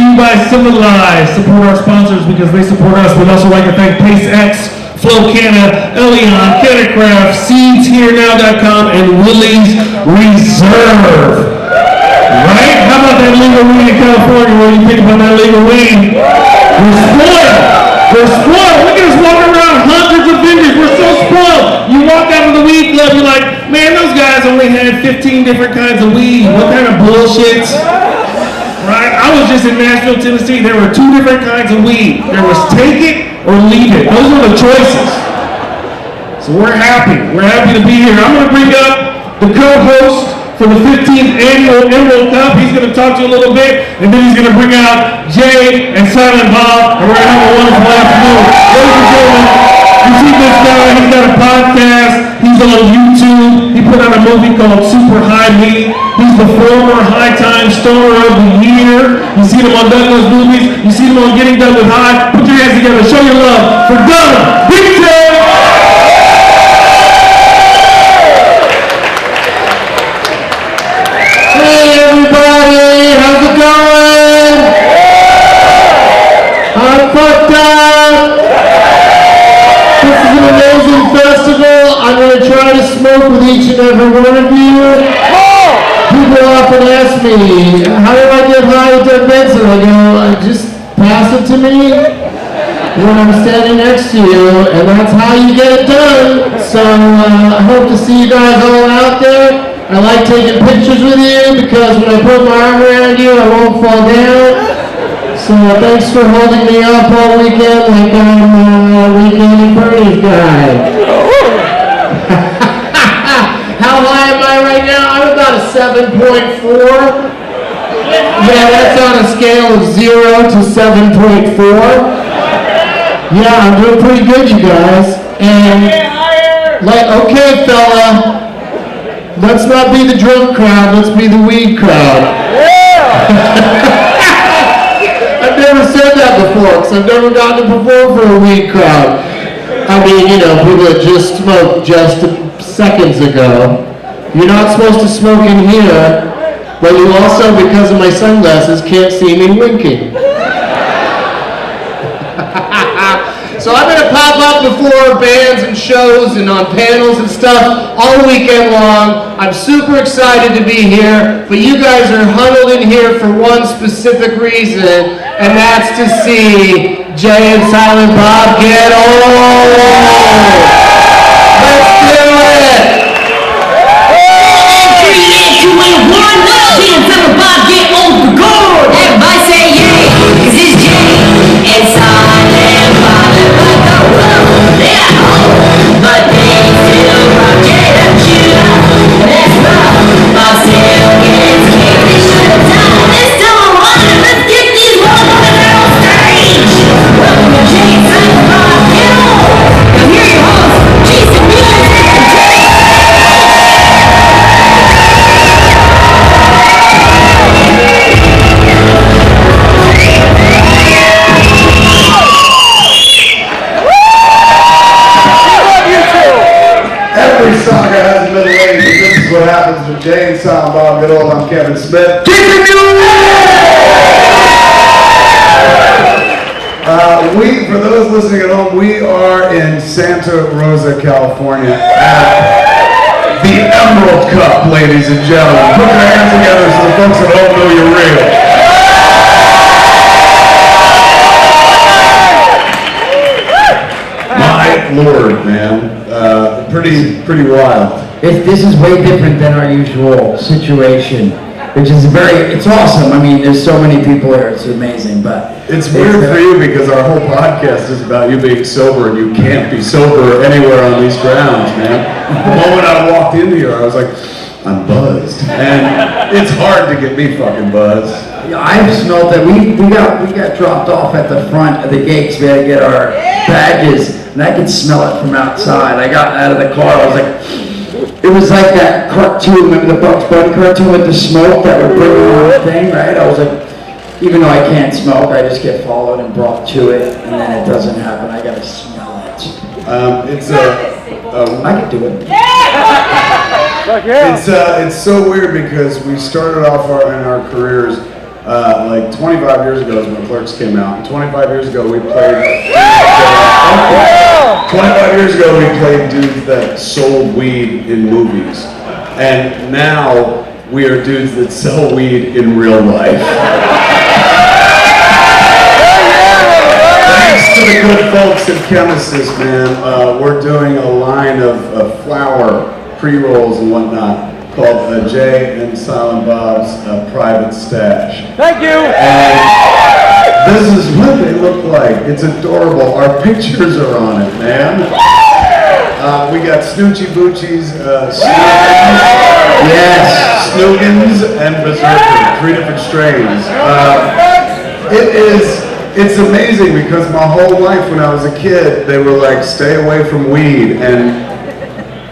you by Civilize. Support our sponsors because they support us. We'd also like to thank PaceX, Flow Canna, Elion, Canacraft, SeedsHereNow.com, and Willie's Reserve. Right? How about that legal weed in California? What do you think about that legal weed? We're spoiled. We're spoiled. Look at us walking around hundreds of vendors. We're so spoiled. You walk out of the weed club, you're like, man, those guys only had 15 different kinds of weed. What kind of bullshit? Right? I was just in Nashville, Tennessee. There were 2 different kinds of weed. There was take it or leave it. Those were the choices. So we're happy. We're happy to be here. I'm going to bring up the co-host for the 15th annual Emerald Cup. He's going to talk to you a little bit, and then he's going to bring out Jay and Silent Bob, and we're going to have a wonderful afternoon. Ladies and gentlemen, you see this guy, he's got a podcast, he's on YouTube, he put out a movie called Super High Me. He's the former High Time Stoner of the Year. You see him on Douglas movies, you see him on Getting Done with High. Put your hands together, show your love for Doug Big Tail. I'm fucked up. This is an amazing festival. I'm going to try to smoke with each and every one of you. People often ask me, how do I get high with Doug Benson? I go, just pass it to me when I'm standing next to you, and that's how you get it done. So I hope to see you guys all out there. I like taking pictures with you because when I put my arm around you, I won't fall down. So thanks for holding me up all weekend like I'm a Weekend at Bernie's guy. How high am I right now? I'm about a 7.4. Yeah, that's on a scale of 0 to 7.4. Yeah, I'm doing pretty good, you guys. And like, okay, fella. Let's not be the drunk crowd, let's be the weed crowd. I've never said that before, because I've never gotten to perform for a weed crowd. I mean, you know, people that just smoked just seconds ago. You're not supposed to smoke in here, but you also, because of my sunglasses, can't see me winking. So I'm going to pop up before bands and shows and on panels and stuff all weekend long. I'm super excited to be here, but you guys are huddled in here for one specific reason, and that's to see Jay and Silent Bob get old. Let's do it! Jay and Silent Bob get old for good. Everybody say yay, 'cause it's Jay and Silent Bob. But they still rock it up, shoot up, let's rock. Bob still gets kicked, they should have done this time. Let's get these rolls on the stage. Welcome to Jay and Silent Bob, get on. Now here are your hosts, Jason Mewes and Jay. Every song has a middle age, and this is what happens when Jay and Silent Bob get old. I'm Kevin Smith. Jason Mewes! For those listening at home, we are in Santa Rosa, California at the Emerald Cup, ladies and gentlemen. Put your hands together so the folks at home know you're real. My Lord, man. Pretty wild. This is way different than our usual situation, which is it's awesome. I mean, there's so many people here, it's amazing, but... It's weird for you because our whole podcast is about you being sober, and you can't be sober anywhere on these grounds, man. The moment I walked in here, I was like, I'm buzzed. And it's hard to get me fucking buzzed. I've smelled that. We got dropped off at the front of the gates. We had to get our badges, and I could smell it from outside. I got out of the car, I was like, it was like that cartoon, remember the Bugs Bunny cartoon with the smoke that would bring on the thing, right? I was like, even though I can't smoke, I just get followed and brought to it, and then it doesn't happen. I gotta smell it. I can do it. It's so weird because we started off in our careers like 25 years ago is when Clerks came out. And 25 years ago we played. 25 years ago we played dudes that sold weed in movies, and now we are dudes that sell weed in real life. Thanks to the good folks at Chemist's, man. We're doing a line of flower pre-rolls and whatnot called Jay and Silent Bob's Private Stash. Thank you. And this is what they look like. It's adorable. Our pictures are on it, man. We got Snoochie Boochies, yes, Snoogans, and Berserker, 3 different strains. It's amazing because my whole life when I was a kid, they were like, stay away from weed, and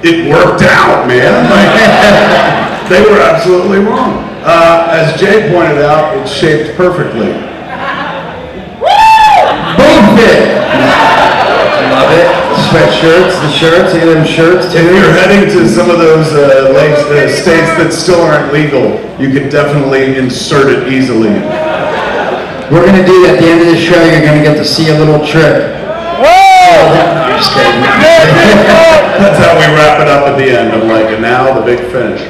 it worked out, man. They were absolutely wrong. As Jay pointed out, it's shaped perfectly. Boom fit. Love it. Sweatshirts, the shirts, look at them shirts too. If you're heading to some of those states that still aren't legal, you can definitely insert it easily. We're gonna do at the end of the show. You're gonna get to see a little trick. I'm just kidding. That's how we wrap it up at the end. I'm like, and now the big finish.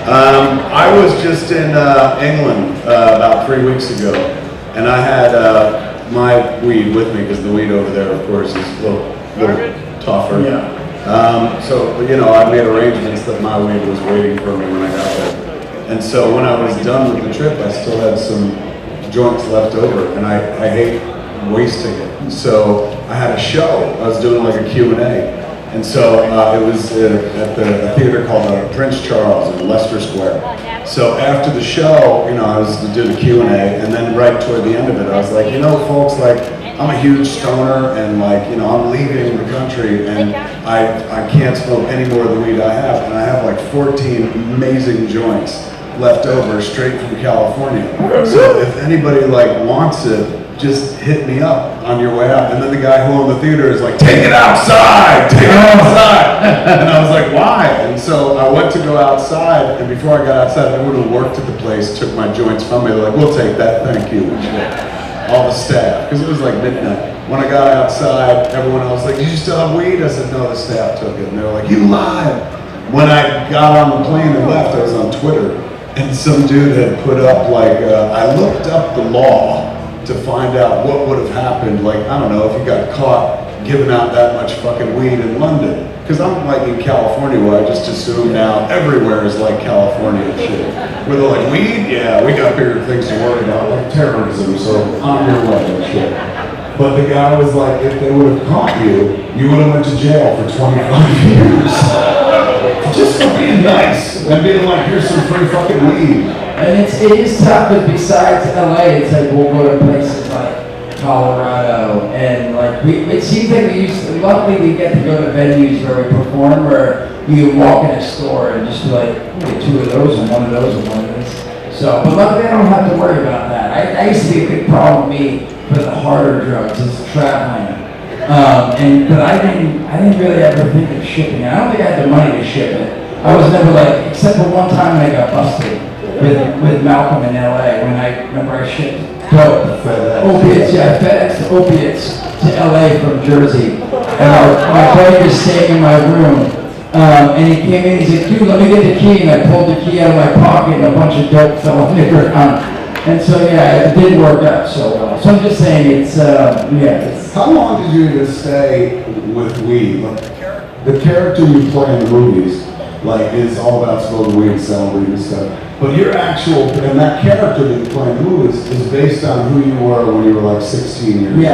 I was just in England about 3 weeks ago, and I had my weed with me because the weed over there, of course, is a little tougher. Yeah. So, you know, I made arrangements that my weed was waiting for me when I got there. And so when I was done with the trip, I still had some joints left over, and I hate wasting it. So I had a show. I was doing like a Q&A. And so it was at a theater called Prince Charles in Leicester Square. So after the show, you know, I was to do the Q&A, and then right toward the end of it, I was like, you know, folks, like, I'm a huge stoner, and like, you know, I'm leaving the country, and I can't smoke any more of the weed I have, and I have like 14 amazing joints left over straight from California. So if anybody like wants it, just hit me up on your way out. And then the guy who owned the theater is like, take it outside, take it outside. And I was like, why? And so I went to go outside, and before I got outside, everyone who worked at the place took my joints from me. They're like, we'll take that, thank you. And shit. All the staff, because it was like midnight. When I got outside, everyone else was like, did you still have weed? I said, no, the staff took it. And they were like, you lied. When I got on the plane and left, I was on Twitter, and some dude had put up like, I looked up the law to find out what would have happened, like, I don't know, if you got caught giving out that much fucking weed in London. Because I'm like in California, where I just assume now everywhere is like California and shit. Where they're like, weed? Yeah, we got bigger things to worry about, like terrorism, so on your way and shit. But the guy was like, if they would have caught you, you would have went to jail for 25 years. Just for being nice and being like, here's some free fucking weed. And it is tough, but besides LA, it's like we'll go to places like Colorado, and like it seems like luckily we get to go to venues where we perform, where you walk in a store and just be like, get 2 of those and 1 of those and 1 of this. So, but luckily I don't have to worry about that. I used to be a big problem with me for the harder drugs, is traveling. But I didn't really ever think of shipping it. I don't think I had the money to ship it. I was never like, except for one time when I got busted with Malcolm in LA, when I remember I shipped dope, opiates, FedEx opiates to LA from Jersey. And my buddy was staying in my room, and he came in, he's like, dude, let me get the key, and I pulled the key out of my pocket, and a bunch of dope fell on the ground. And so, yeah, it didn't work out so well. So I'm just saying, it's. How long did you even stay with weed? Like, the character you play in the movies, like, is all about smoking weed and selling weed and stuff. But your actual, and that character that you play in the movies is based on who you were when you were like 16 years old.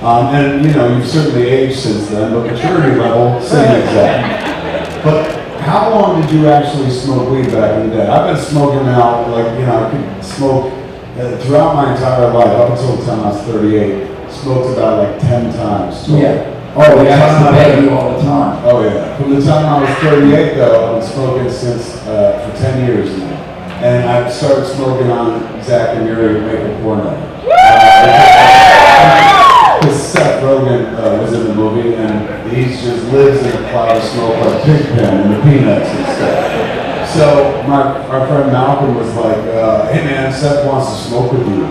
And you know, you've certainly aged since then, but maturity level, same exact. But how long did you actually smoke weed back in the day? I've been smoking now, like, you know, I could smoke throughout my entire life, up until the time I was 38, smoked about like 10 times. Yeah. Oh, yeah, I used to beg you all the time. Oh, yeah. From the time I was 38, though, I've been smoking since, for 10 years now. And I started smoking on Zach and Miri Make a Porno. Because Seth Rogen was in the movie, and he just lives in a cloud of smoke like Pigpen and the Peanuts and stuff. So our friend Malcolm was like, hey man, Seth wants to smoke with you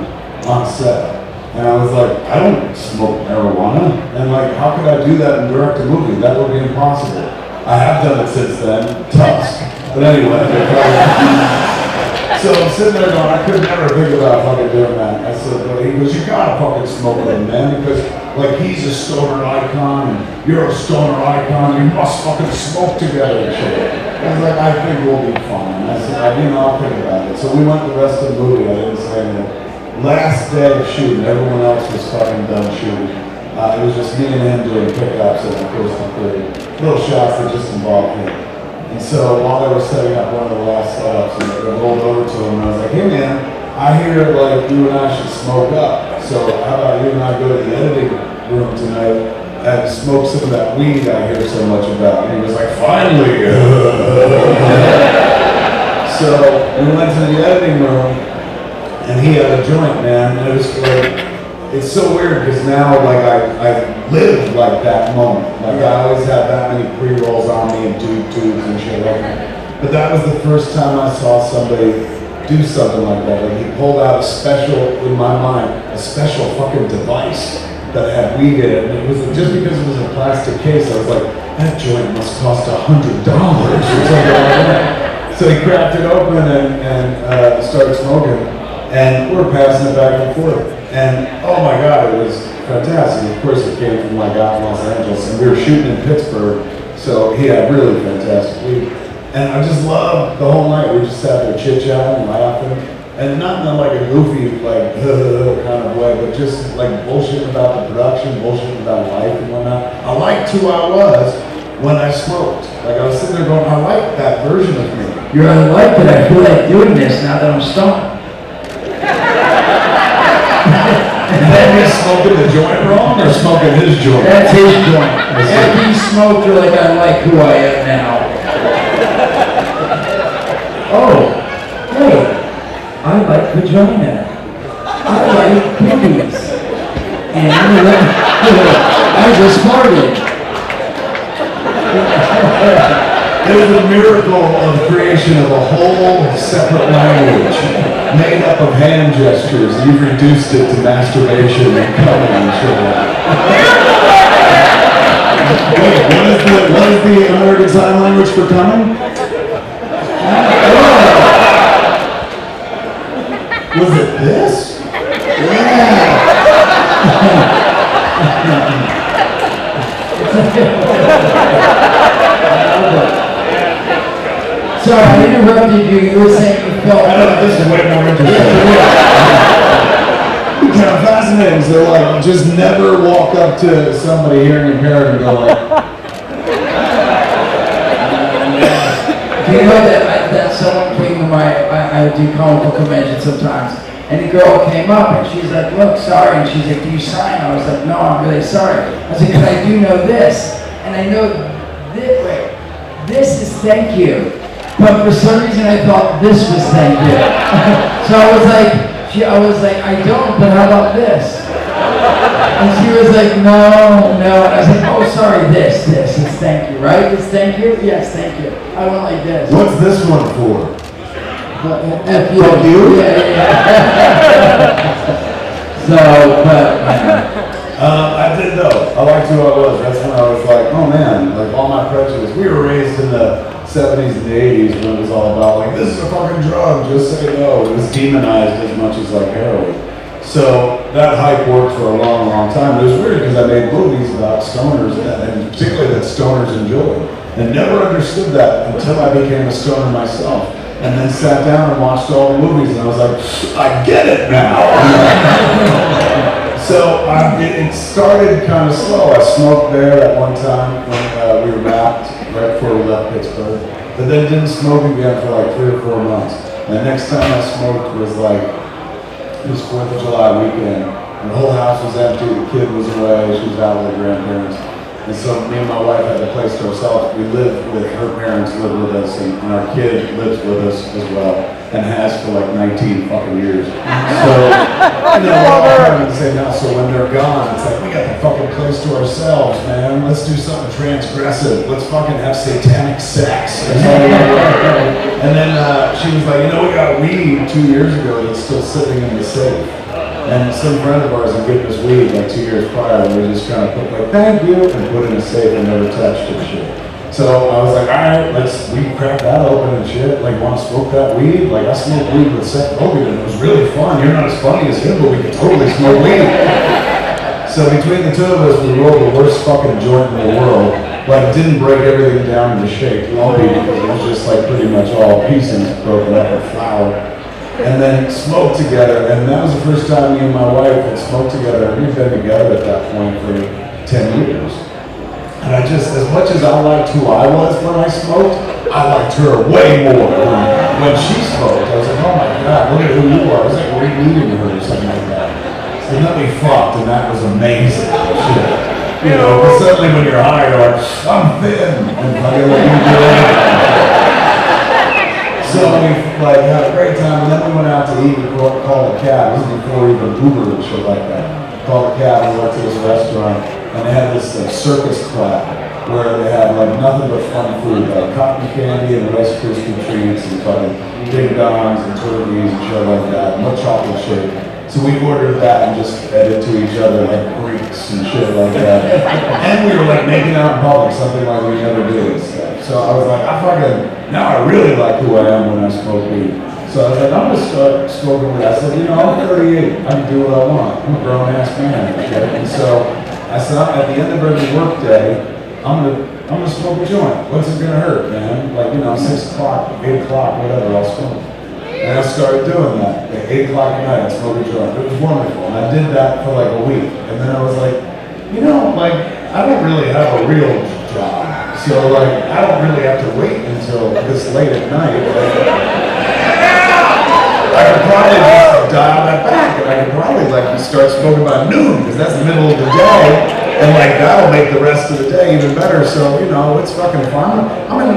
on set. And I was like, I don't smoke marijuana. And like, how could I do that and direct a movie? That would be impossible. I have done it since then, Tusk. But anyway, so I'm sitting there going, I could never think about fucking doing that. I said, but he goes, you gotta fucking smoke with him, man, because like he's a stoner icon and you're a stoner icon. You must fucking smoke together and shit. I was like, I think we'll be fine. I said, I'll think about it. So we went the rest of the movie. I didn't say anything. Last day of shooting, everyone else was fucking done shooting. It was just me and him doing pickups and of course the little shots that just involved him. And so while they were setting up one of the last setups, and I rolled over to him and I was like, hey man, I hear like you and I should smoke up. So how about you and I go to the editing room tonight and smoke some of that weed I hear so much about? And he was like, finally! So we went to the editing room and he had a joint, man, and it was like, it's so weird because now like I live like that moment. Like I always have that many pre-rolls on me and tubes and shit like that. But that was the first time I saw somebody do something like that. Like he pulled out a special, in my mind, a special fucking device that had weed in it. And it was just because it was a plastic case, I was like, that joint must cost $100 or something like that. So he cracked it open and started smoking. And we're passing it back and forth. And oh my God, it was fantastic. Of course, it came from like out in Los Angeles, and we were shooting in Pittsburgh, so he had really fantastic weed. And I just loved the whole night. We just sat there chit-chatting, laughing, and not in like a goofy, like kind of way, but just like bullshitting about the production, bullshitting about life and whatnot. I liked who I was when I smoked. Like I was sitting there going, I like that version of me. You're unlike that. I feel like doing this now that I'm stoned. And then he's smoking the joint wrong or smoking his joint? That's his joint. After you smoke, you're like, I like who I am now. Oh, hey, I like vagina. I like boobies. And I just farted. It was a miracle of creation of a whole separate language made up of hand gestures. You've reduced it to masturbation and coming and shit. Wait, what is the American Sign Language for coming? Was it this? Sorry, I interrupted you. You were saying you felt. I know, this is way more interesting. Kind of fascinating. So, like, just never walk up to somebody hearing your parent and go like. Do you know that someone came to I do comical conventions sometimes, and the girl came up and she's like, look, sorry, and she's like, do you sign? I was like, no, I'm really sorry. I was like, because I do know this, and I know this, wait, this is thank you. But for some reason I thought this was thank you. So I was like, I don't, but how about this? And she was like, no. And I was like, oh, sorry, this, it's thank you, right? It's thank you? Yes, thank you. I went like this. What's this one for? F you. Fuck you? Yeah. So, but... I did though. I liked who I was. That's when I was like, oh man, like all my prejudice. We were raised in the 70s and the 80s when it was all about like, this is a fucking drug, just say no. It was demonized as much as like heroin. So that hype worked for a long, long time. It was weird because I made movies about stoners and particularly that stoners enjoyed. And never understood that until I became a stoner myself. And then sat down and watched all the movies and I was like, I get it now. So it started kind of slow. I smoked there at one time when we were wrapped right before we left Pittsburgh. But then didn't smoke again for like 3 or 4 months. And the next time I smoked was like, it was 4th of July weekend. And the whole house was empty, the kid was away, she was out with her grandparents. And so me and my wife had the place to ourselves. We lived with, her parents lived with us, and our kid lives with us as well, and has for like 19 fucking years. So, and then we're all kind of in the same house, so when they're gone, it's like, we got the fucking place to ourselves, man. Let's do something transgressive. Let's fucking have satanic sex. And got weed 2 years ago that's still sitting in the safe. And some friend of ours had given us weed like 2 years prior, and we just kind of put like, thank you, and put it in a safe and never touched it shit. So I was like, all right, we can crack that open and shit. Like, want to smoke that weed? Like, I smoked weed with Seth Rogen, and it was really fun. You're not as funny as him, but we could totally smoke weed. So between the two of us, we rolled the worst fucking joint in the world. Like, didn't break everything down into shape, lumpy, because it was just like pretty much all pieces broken up with flour. And then smoked together, and that was the first time me and my wife had smoked together. We've been together at that point for 10 years. And I just, as much as I liked who I was when I smoked, I liked her way more when she smoked. I was like, oh my God, look at who you are. I was like rereading her or something like that. And then we fucked, and that was amazing. Shit. You know, but suddenly when you're high, you're like, I'm thin, and fucking what you do. So we like had a great time, and then we went out to eat. We called a cab. This was before even Uber and shit like that. Called a cab. We went to this restaurant. And they had this like circus club where they had like nothing but fun food, like cotton candy and Rice Krispie treats and fucking ding dongs and turkeys and shit like that, no chocolate shit. So we ordered that and just fed it to each other like Greeks and shit like that. And we were like making out in public, something like we never did and stuff. So I was like, now I really like who I am when I smoke weed. So I was like, I'm gonna start smoking weed. I said, you know, I'm 38, I can do what I want. I'm a grown ass man and shit. And so I said, at the end of every work day, I'm gonna smoke a joint. What's it gonna hurt, man? Like, you know, 6 o'clock, 8 o'clock, whatever, I'll smoke. And I started doing that. At 8 o'clock at night, I'd smoke a joint. It was wonderful. And I did that for like a week. And then I was like, you know, like, I don't really have a real job. So like, I don't really have to wait until this late at night. I could probably just dial that back, and I could probably like start smoking by noon, because that's the middle of the day, and like that'll make the rest of the day even better. So you know, it's fucking fun. I'm a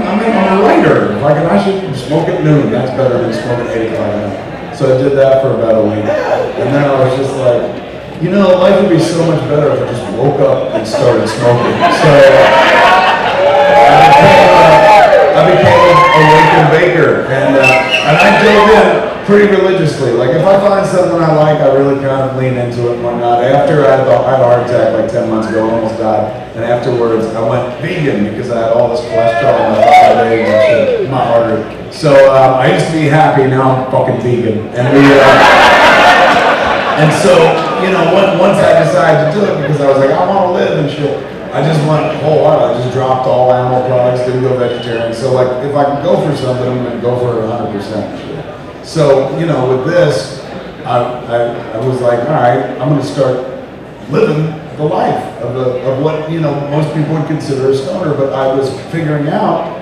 writer. Like, I should smoke at noon. That's better than smoking at 8 o'clock at night. So I did that for about a week, and then I was just like, you know, life would be so much better if I just woke up and started smoking. So I became a Lincoln Baker, and I dove in pretty religiously. Like, if I find something I like, I really kind of lean into it and whatnot. After I had a heart attack like 10 months ago, almost died, and afterwards I went vegan because I had all this cholesterol in my body and shit, my artery. So I used to be happy, now I'm fucking vegan. And so, you know, once I decided to do it, because I was like, I want to live and shit, I just went wholehearted. I just dropped all animal products, didn't go vegetarian. So like, if I can go for something, I'm gonna go for it 100% shit. So, you know, with this, I was like, all right, I'm going to start living the life of what, you know, most people would consider a stoner. But I was figuring out,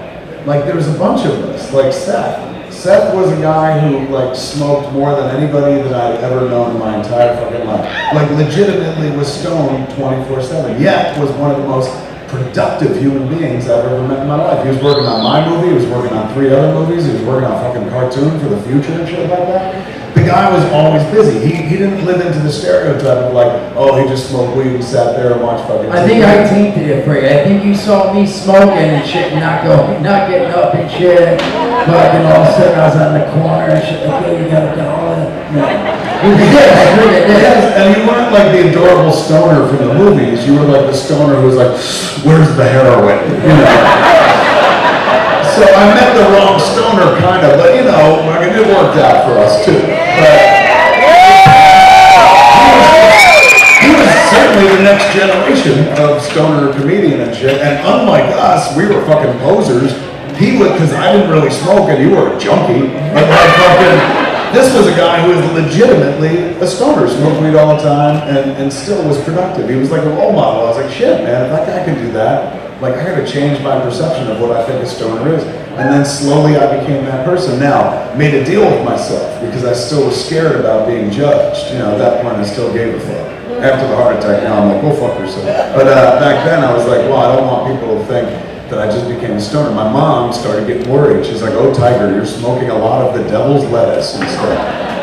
like, there was a bunch of us, like Seth. Seth was a guy who, like, smoked more than anybody that I'd ever known in my entire fucking life. Like, legitimately was stoned 24/7, yet was one of the most productive human beings I've ever met in my life. He was working on my movie, he was working on 3 other movies, he was working on a fucking cartoon for the future and shit like that. The guy was always busy. He didn't live into the stereotype of like, oh, he just smoked weed and sat there and watched fucking TV. I think I tainted it for you. I think you saw me smoking and shit, not getting up and shit. But then all of a sudden I was on the corner and shit, like, yo, you gotta get all that. No. You did, I heard it. Yes, and you weren't like the adorable stoner from the movies. You were like the stoner who was like, where's the heroin? You know? So I met the wrong stoner, kind of, but you know, I mean, it worked out for us too. But he was certainly the next generation of stoner comedian and shit. And unlike us, we were fucking posers. He was, because I didn't really smoke and you were a junkie. But like fucking, this was a guy who was legitimately a stoner, smoked weed all the time, and still was productive. He was like a role model. I was like, shit, man, if that guy can do that, like, I gotta change my perception of what I think a stoner is. And then slowly I became that person. Now, made a deal with myself because I still was scared about being judged. You know, at that point I still gave a fuck. After the heart attack, now I'm like, go fuck yourself. But back then I was like, well, I don't want people to think that I just became a stoner. My mom started getting worried. She's like, oh, Tiger, you're smoking a lot of the devil's lettuce and stuff.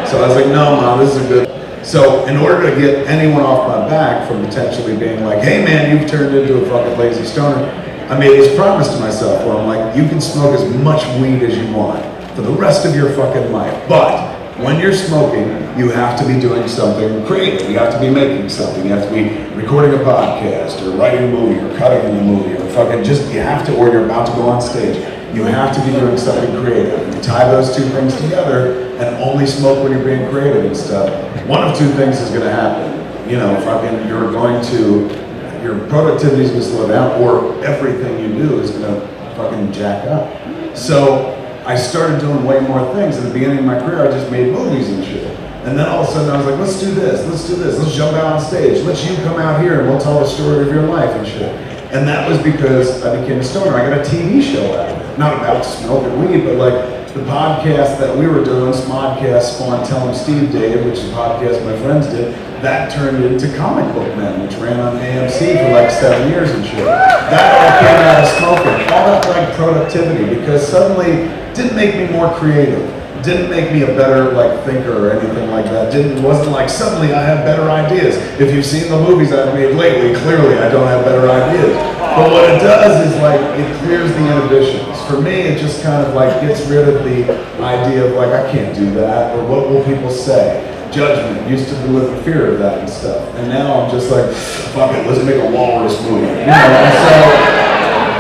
So I was like, no, Mom, this is a good. So in order to get anyone off my back from potentially being like, hey man, you've turned into a fucking lazy stoner, I made this promise to myself where I'm like, you can smoke as much weed as you want, for the rest of your fucking life. But when you're smoking, you have to be doing something creative. You have to be making something. You have to be recording a podcast or writing a movie or cutting in a movie or fucking just, you have to, or you're about to go on stage. You have to be doing something creative. You tie those two things together and only smoke when you're being creative and stuff. One of two things is gonna happen. You know, fucking, you're going to, your productivity is gonna slow down, or everything you do is gonna fucking jack up. So I started doing way more things. At the beginning of my career, I just made movies and shit. And then all of a sudden I was like, let's do this, let's jump out on stage, let you come out here and we'll tell the story of your life and shit. And that was because I became a stoner. I got a TV show out of it. Not about smoking weed, but like the podcast that we were doing, Smodcast spawned Tell 'em Steve Dave, which is a podcast my friends did, that turned into Comic Book Men, which ran on AMC for like 7 years and shit. That all came out of smoking. All that like productivity, because suddenly didn't make me more creative. Didn't make me a better like thinker or anything like that. Wasn't like suddenly I have better ideas. If you've seen the movies I've made lately, clearly I don't have better ideas. But what it does is like it clears the inhibitions. For me, it just kind of like gets rid of the idea of like I can't do that or what will people say. Judgment used to live in fear of that and stuff. And now I'm just like, fuck it, let's make a walrus movie. You know, and so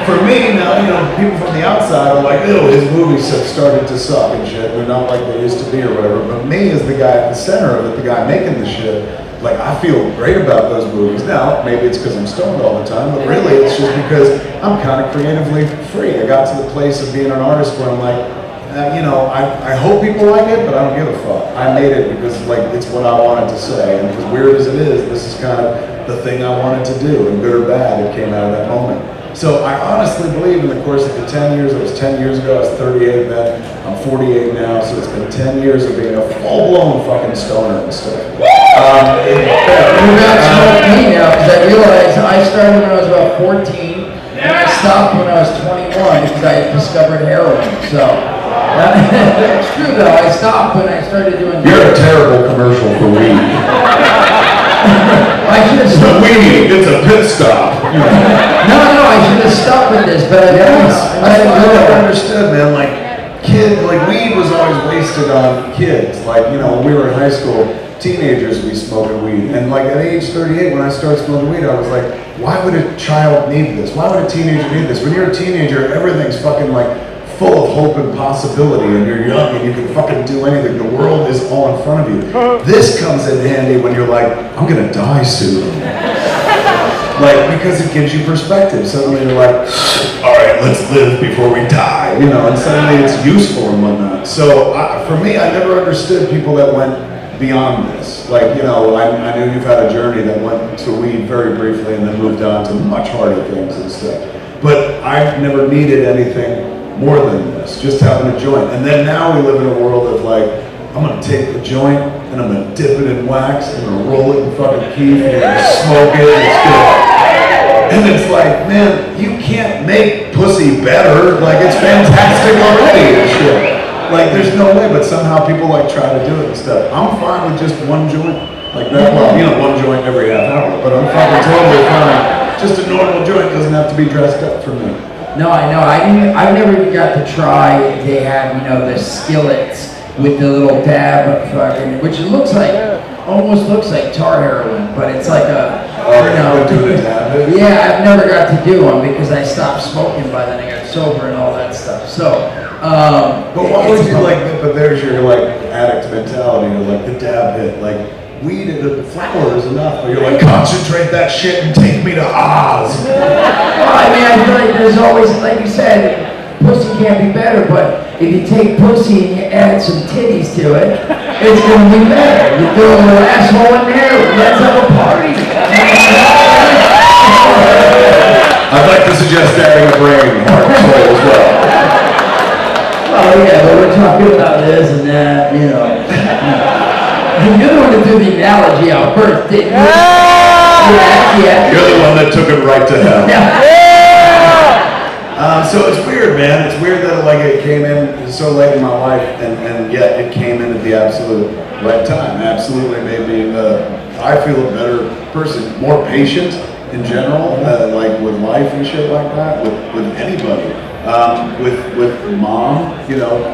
for me now, you know, people from the outside are like, ew, his movies have started to suck and shit. They're not like they used to be or whatever. But me as the guy at the center of it, the guy making the shit, like I feel great about those movies. Now, maybe it's because I'm stoned all the time, but really it's just because I'm kind of creatively free. I got to the place of being an artist where I'm like, you know, I hope people like it, but I don't give a fuck. I made it because like it's what I wanted to say. And as weird as it is, this is kind of the thing I wanted to do. And good or bad, it came out of that moment. So I honestly believe in the course of the 10 years, it was 10 years ago, I was 38 then, I'm 48 now, so it's been 10 years of being a full-blown fucking stoner and stuff. You're not smoking me now, because I realized I started when I was about 14, and I stopped when I was 21 because I discovered heroin, so. It's true though, I stopped when I started doing. You're a terrible commercial for weed. I should have But stopped. weed, it's a pit stop. No, I should have stuck with this, but I Yes, I never didn't. understood, man. Like, like weed was always wasted on kids. Like, you know, when we were in high school, teenagers would be smoking weed. And like at age 38, when I started smoking weed, I was like, why would a child need this? Why would a teenager need this? When you're a teenager, everything's fucking like full of hope and possibility, and you're young and you can fucking do anything. The world is all in front of you. This comes in handy when you're like, I'm gonna die soon. Like, because it gives you perspective. Suddenly you're like, all right, let's live before we die, you know, and suddenly it's useful and whatnot. So for me, I never understood people that went beyond this. Like, you know, I knew you've had a journey that went to weed very briefly and then moved on to much harder things and stuff. But I never needed anything more than this, just having a joint. And then now we live in a world of like, I'm gonna take the joint and I'm gonna dip it in wax, I'm gonna roll it in fucking keef, and I'm gonna smoke it, it's good. And it's like, man, you can't make pussy better, like it's fantastic already and shit. Like there's no way, but somehow people like try to do it and stuff. I'm fine with just one joint, like that, well, you know, one joint every half hour, but I'm fucking totally fine. Just a normal joint doesn't have to be dressed up for me. No, I know. I never even got to try. They have, you know, the skillets with the little dab of fucking, which it looks like, almost looks like tar heroin, but it's like a, you know. Do the dab? Yeah, I've never got to do one because I stopped smoking by then. I got sober and all that stuff. So, But why would you like, but there's your like addict mentality, or like the dab hit, like weed and the flower is enough, but you're like, concentrate that shit and take me to Oz. Well, I mean, I feel like there's always, like you said, pussy can't be better, but if you take pussy and you add some titties to it, it's gonna be better. You throw a little asshole in there, let's have a party. I'd like to suggest adding a brain, heart, and soul as well. Oh yeah, but we're talking about this and that, you know. You're the one that threw the analogy out first, didn't you? Yeah. You're the one that took it right to hell. So it's weird, man. It's weird that like it came in so late in my life, and yet it came in at the absolute right time. Absolutely made me, I feel a better person, more patient in general, like with life and shit like that, with anybody. With mom, you know,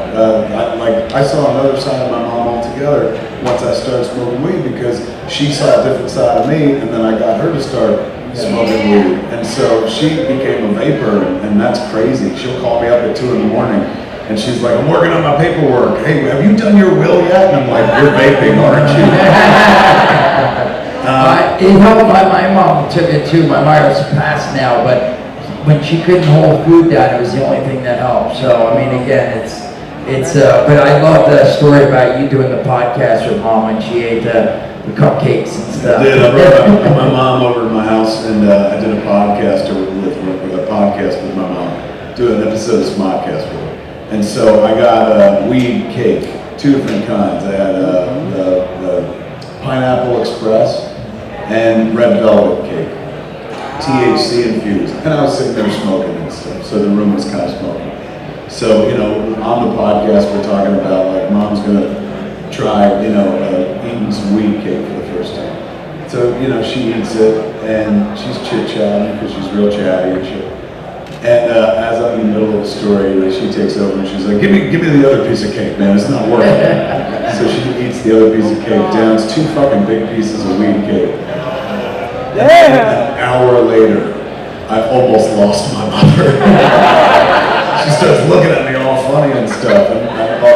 I saw another side of my mom altogether once I started smoking weed, because she saw a different side of me, and then I got her to start smoking weed. And so she became a vapor, and that's crazy. She'll call me up at 2 in the morning, and she's like, I'm working on my paperwork. Hey, have you done your will yet? And I'm like, you're vaping, aren't you? It helped. My mom took it too. My mother's passed now, but when she couldn't hold food down, it was the only thing that helped. So, I mean, again, but I love the story about you doing the podcast with mom when she ate the cupcakes and stuff. I did. I brought my mom over to my house, and I did a podcast with my mom, doing an episode of Smodcast with her. And so I got weed cake, 2 different kinds. I had the Pineapple Express and Red Velvet cake, THC infused. And I was sitting there smoking and stuff, so the room was kind of smoky. So, you know, on the podcast we're talking about, like, mom's gonna try, you know, eating some weed cake for the first time. So, you know, she eats it, and she's chit-chatting, because she's real chatty and shit. And as I'm in the middle of the story, like, she takes over and she's like, give me the other piece of cake, man, it's not working. So she eats the other piece of cake, downs 2 fucking big pieces of weed cake. And then an hour later, I almost lost my mother. She starts looking at me all funny and stuff, and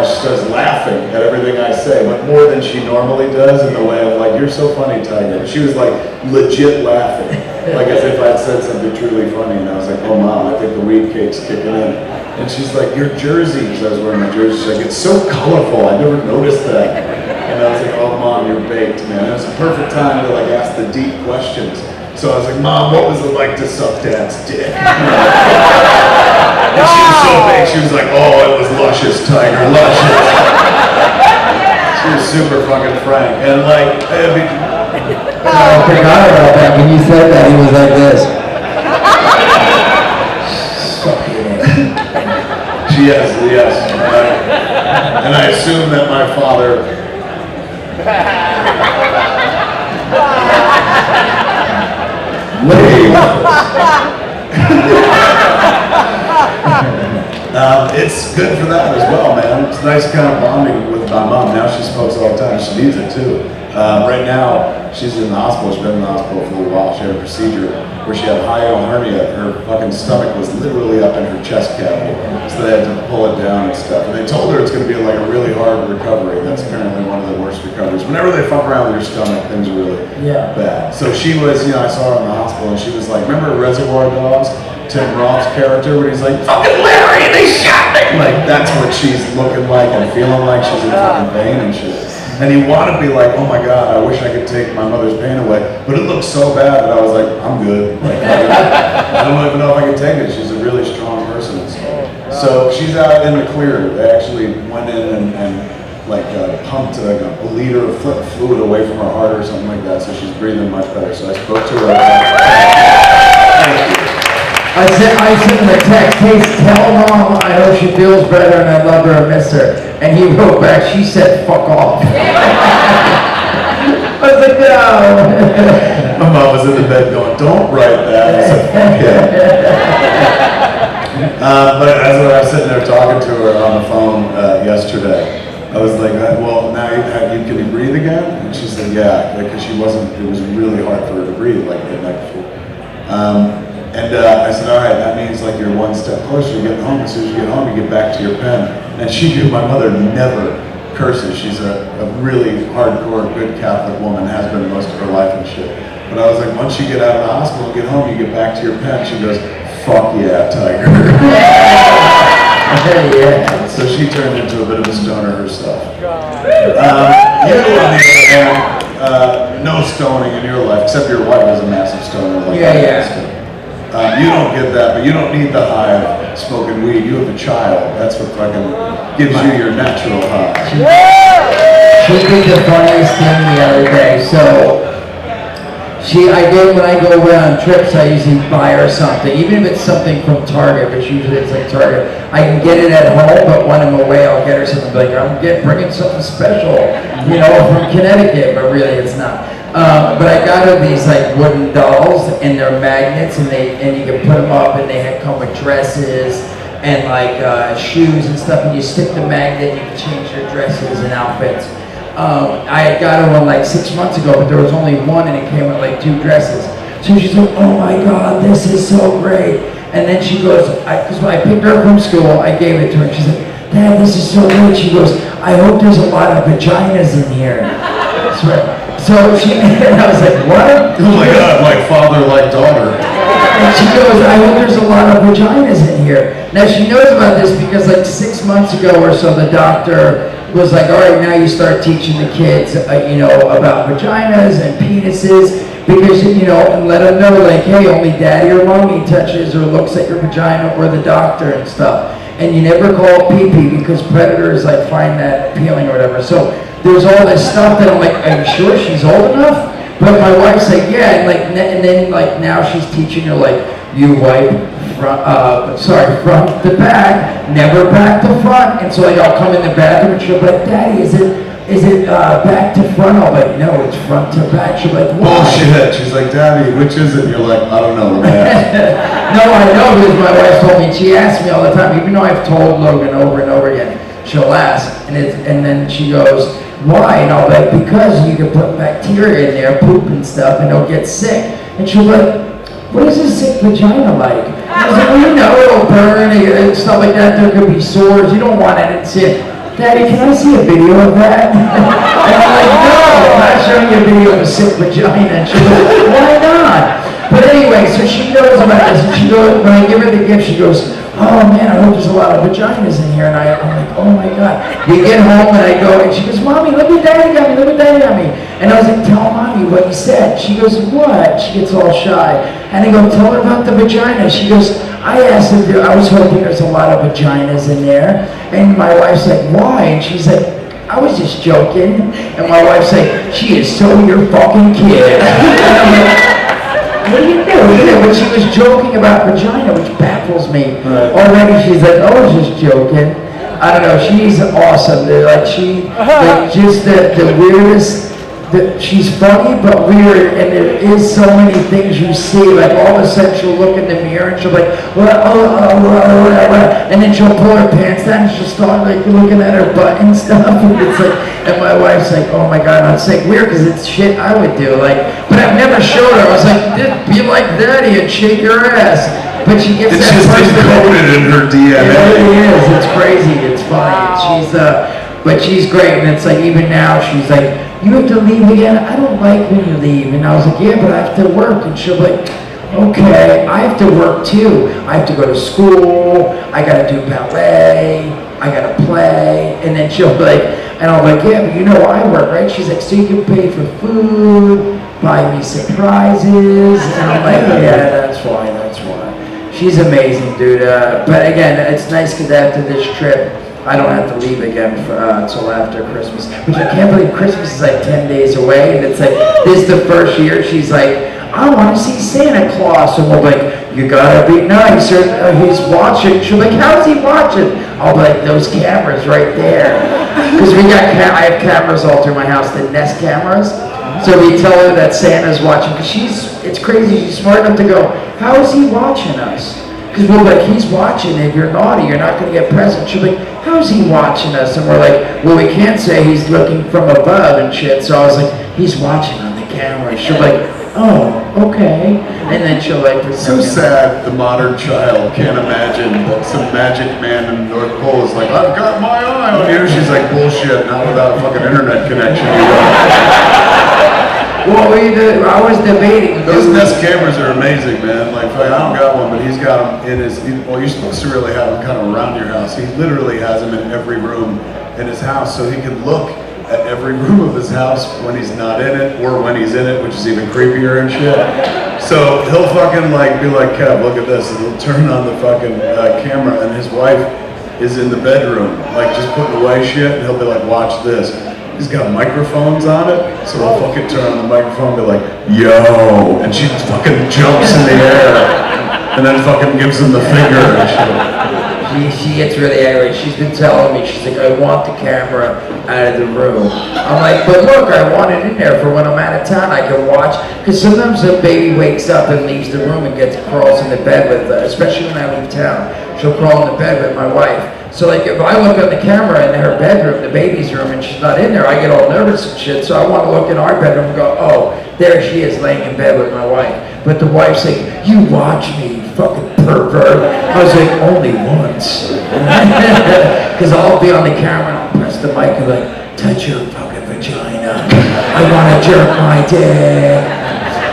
she starts laughing at everything I say, but more than she normally does, in the way of like, you're so funny, Tiger. She was like legit laughing, like as if I'd said something truly funny, and I was like, oh mom, I think the weed cake's kicking in. And she's like, your jersey, because I was wearing my jersey, she's like, it's so colorful, I never noticed that. And I was like, oh mom, you're baked, man. It was a perfect time to like ask the deep questions. So I was like, mom, what was it like to suck dad's dick? And she was so big, she was like, oh, it was luscious, Tiger, luscious. She was super fucking frank. And like, I forgot about that. When you said that, he was like this. yes. And I assume that my father it's good for that as well, man. It's nice kind of bonding with my mom. Now she smokes all the time. She needs it too. Right now, she's in the hospital. She's been in the hospital for a little while. She had a procedure where she had hiatal hernia. Her fucking stomach was literally up in her chest cavity. So they had to pull it down and stuff. And they told her it's going to be like a really hard recovery. That's apparently one of the worst recoveries. Whenever they fuck around with your stomach, things are really bad. So she was, you know, I saw her in the hospital, and she was like, remember Reservoir Dogs? Tim Roth's character, where he's like, fucking Larry, they shot me! Like, that's what she's looking like and feeling like. She's in fucking pain and shit. And he wanted to be like, oh my God, I wish I could take my mother's pain away. But it looked so bad that I was like, I'm good. Like, I don't even know if I can take it. She's a really strong person and stuff. So she's out in the clear. They actually went in and pumped like a liter of fluid away from her heart or something like that. So she's breathing much better. So I spoke to her. I sent him a text, hey, tell mom I hope she feels better and I love her and miss her. And he wrote back, she said, fuck off. I was like, no. My mom was in the bed going, don't write that. I said, fuck it. But as I was sitting there talking to her on the phone yesterday, I was like, well, now can you breathe again? And she said, yeah, because it was really hard for her to breathe like the night before. And I said, all right, that means like you're one step closer to getting home. As soon as you get home, you get back to your pen. And she knew my mother never curses. She's a really hardcore, good Catholic woman, has been most of her life and shit. But I was like, once you get out of the hospital, get home, you get back to your pen. She goes, fuck yeah, Tiger. Yeah. So she turned into a bit of a stoner herself. You, on the other hand, no stoning in your life, except your wife is a massive stoner. Like you don't get that, but you don't need the high of smoking weed. You have a child. That's what fucking gives you your natural high. She did the funniest thing the other day. So when I go away on trips, I usually buy her something, even if it's something from Target, but usually it's like Target. I can get it at home, but when I'm away, I'll get her something like, bringing something special, you know, from Connecticut, but really it's not. But I got her these like wooden dolls, and they're magnets, and you can put them up, and they come with dresses, and like shoes and stuff, and you stick the magnet and you can change your dresses and outfits. I had got her one like 6 months ago, but there was only one and it came with like 2 dresses. So she's like, oh my God, this is so great. And then she goes, because when I picked her up from school, I gave it to her. And she's like, Dad, this is so great. She goes, I hope there's a lot of vaginas in here. So she, and I was like, what? Oh my God, like father, like daughter. And she goes, I hope there's a lot of vaginas in here. Now she knows about this because like 6 months ago or so, the doctor was like, all right, now you start teaching the kids, about vaginas and penises, because, and let them know, like, hey, only daddy or mommy touches or looks at your vagina or the doctor and stuff. And you never call it pee-pee because predators, like, find that appealing or whatever. So there's all this stuff that I'm like, are you sure she's old enough? But my wife's like, yeah, and then now she's teaching her, like, you wipe front to back, never back to front. And so like I'll come in the bathroom and she'll be like, Daddy, is it back to front? I'll be like, no, it's front to back. She'll be like, why? Bullshit. She's like, Daddy, which is it? And you're like, I don't know. No, I know because my wife told me. She asks me all the time, even though I've told Logan over and over again. She'll ask, and then she goes, why? And I'll be like, because you can put bacteria in there, poop and stuff, and they'll get sick. And she'll be like, what is a sick vagina like? I was like, well, it'll burn and stuff like that. There could be sores. You don't want it. It's it. Daddy, can I see a video of that? And I'm like, no, I'm not showing you a video of a sick vagina. And she's like, why not? But anyway, so she knows about this. And she goes, when I give her the gift, she goes, oh man, I hope there's a lot of vaginas in here. And I'm like, oh my God. We get home and I go, and she goes, Mommy, look what Daddy got me, look what Daddy got me. And I was like, tell Mommy what he said. She goes, what? She gets all shy. And I go, tell her about the vagina. She goes, I asked her, I was hoping there's a lot of vaginas in there. And my wife's like, why? And she's like, I was just joking. And my wife's like, she is so your fucking kid. And I'm like, what do you do? When she was joking about vagina, which baffles me. Right. Already she's like, oh, I was just joking. I don't know, she's awesome. Like just the weirdest, she's funny but weird, and there is so many things you see. Like all of a sudden she'll look in the mirror and she'll be like, and then she'll pull her pants down and she'll start like looking at her butt and stuff. And it's like, and my wife's like, oh my God, I'm saying weird because it's shit I would do. Like, but I've never showed her. I was like, be like Daddy and shake your ass. But she gets it's that just encoded in her DNA. It really is. It's crazy. It's funny. Wow. But she's great. And it's like even now she's like, you have to leave again. I don't like when you leave. And I was like, yeah, but I have to work. And she'll be like, okay, I have to work too. I have to go to school. I got to do ballet. I got to play. And then she'll be like, and I'm like, yeah, but you know I work, right? She's like, so you can pay for food, buy me surprises. And I'm like, yeah, that's fine. That's fine. She's amazing, dude. But again, it's nice because after this trip, I don't have to leave again until after Christmas. Which I can't believe Christmas is like 10 days away. And it's like, this is the first year she's like, I want to see Santa Claus. And we're like, you gotta be nice. Or, he's watching. She'll be like, how's he watching? I'll be like, those cameras right there. Because I have cameras all through my house, the Nest cameras. So we tell her that Santa's watching, because it's crazy, she's smart enough to go, how is he watching us? Because we're like, he's watching, if you're naughty, you're not going to get presents. She'll be like, how's he watching us? And we're like, well, we can't say he's looking from above and shit. So I was like, he's watching on the camera. She'll be like, oh, okay. And then she'll like, so sad the modern child can't imagine that some magic man in the North Pole is like, I've got my eye on you. She's like, bullshit, not without a fucking internet connection. Well, I was debating. Those Nest cameras are amazing, man. Like, I don't got one, but he's got them in his, well, you're supposed to really have them kind of around your house. He literally has them in every room in his house, so he can look at every room of his house when he's not in it, or when he's in it, which is even creepier and shit. So he'll fucking like be like, Kev, look at this, and he'll turn on the fucking camera, and his wife is in the bedroom, like just putting away shit, and he'll be like, watch this. He's got microphones on it, so he'll fucking turn on the microphone and be like, yo, and she fucking jumps in the air, and then fucking gives him the finger and shit. She gets really angry. She's been telling me, she's like, I want the camera out of the room. I'm like, but look, I want it in there for when I'm out of town. I can watch. Because sometimes the baby wakes up and leaves the room and crawls into bed with, especially when I leave town. She'll crawl into bed with my wife. So like if I look on the camera in her bedroom, the baby's room, and she's not in there, I get all nervous and shit. So I want to look in our bedroom and go, oh, there she is laying in bed with my wife. But the wife's like, you watch me, you fucking pervert. I was like, only once. Because I'll be on the camera and I'll press the mic and like, touch your fucking vagina. I want to jerk my dick.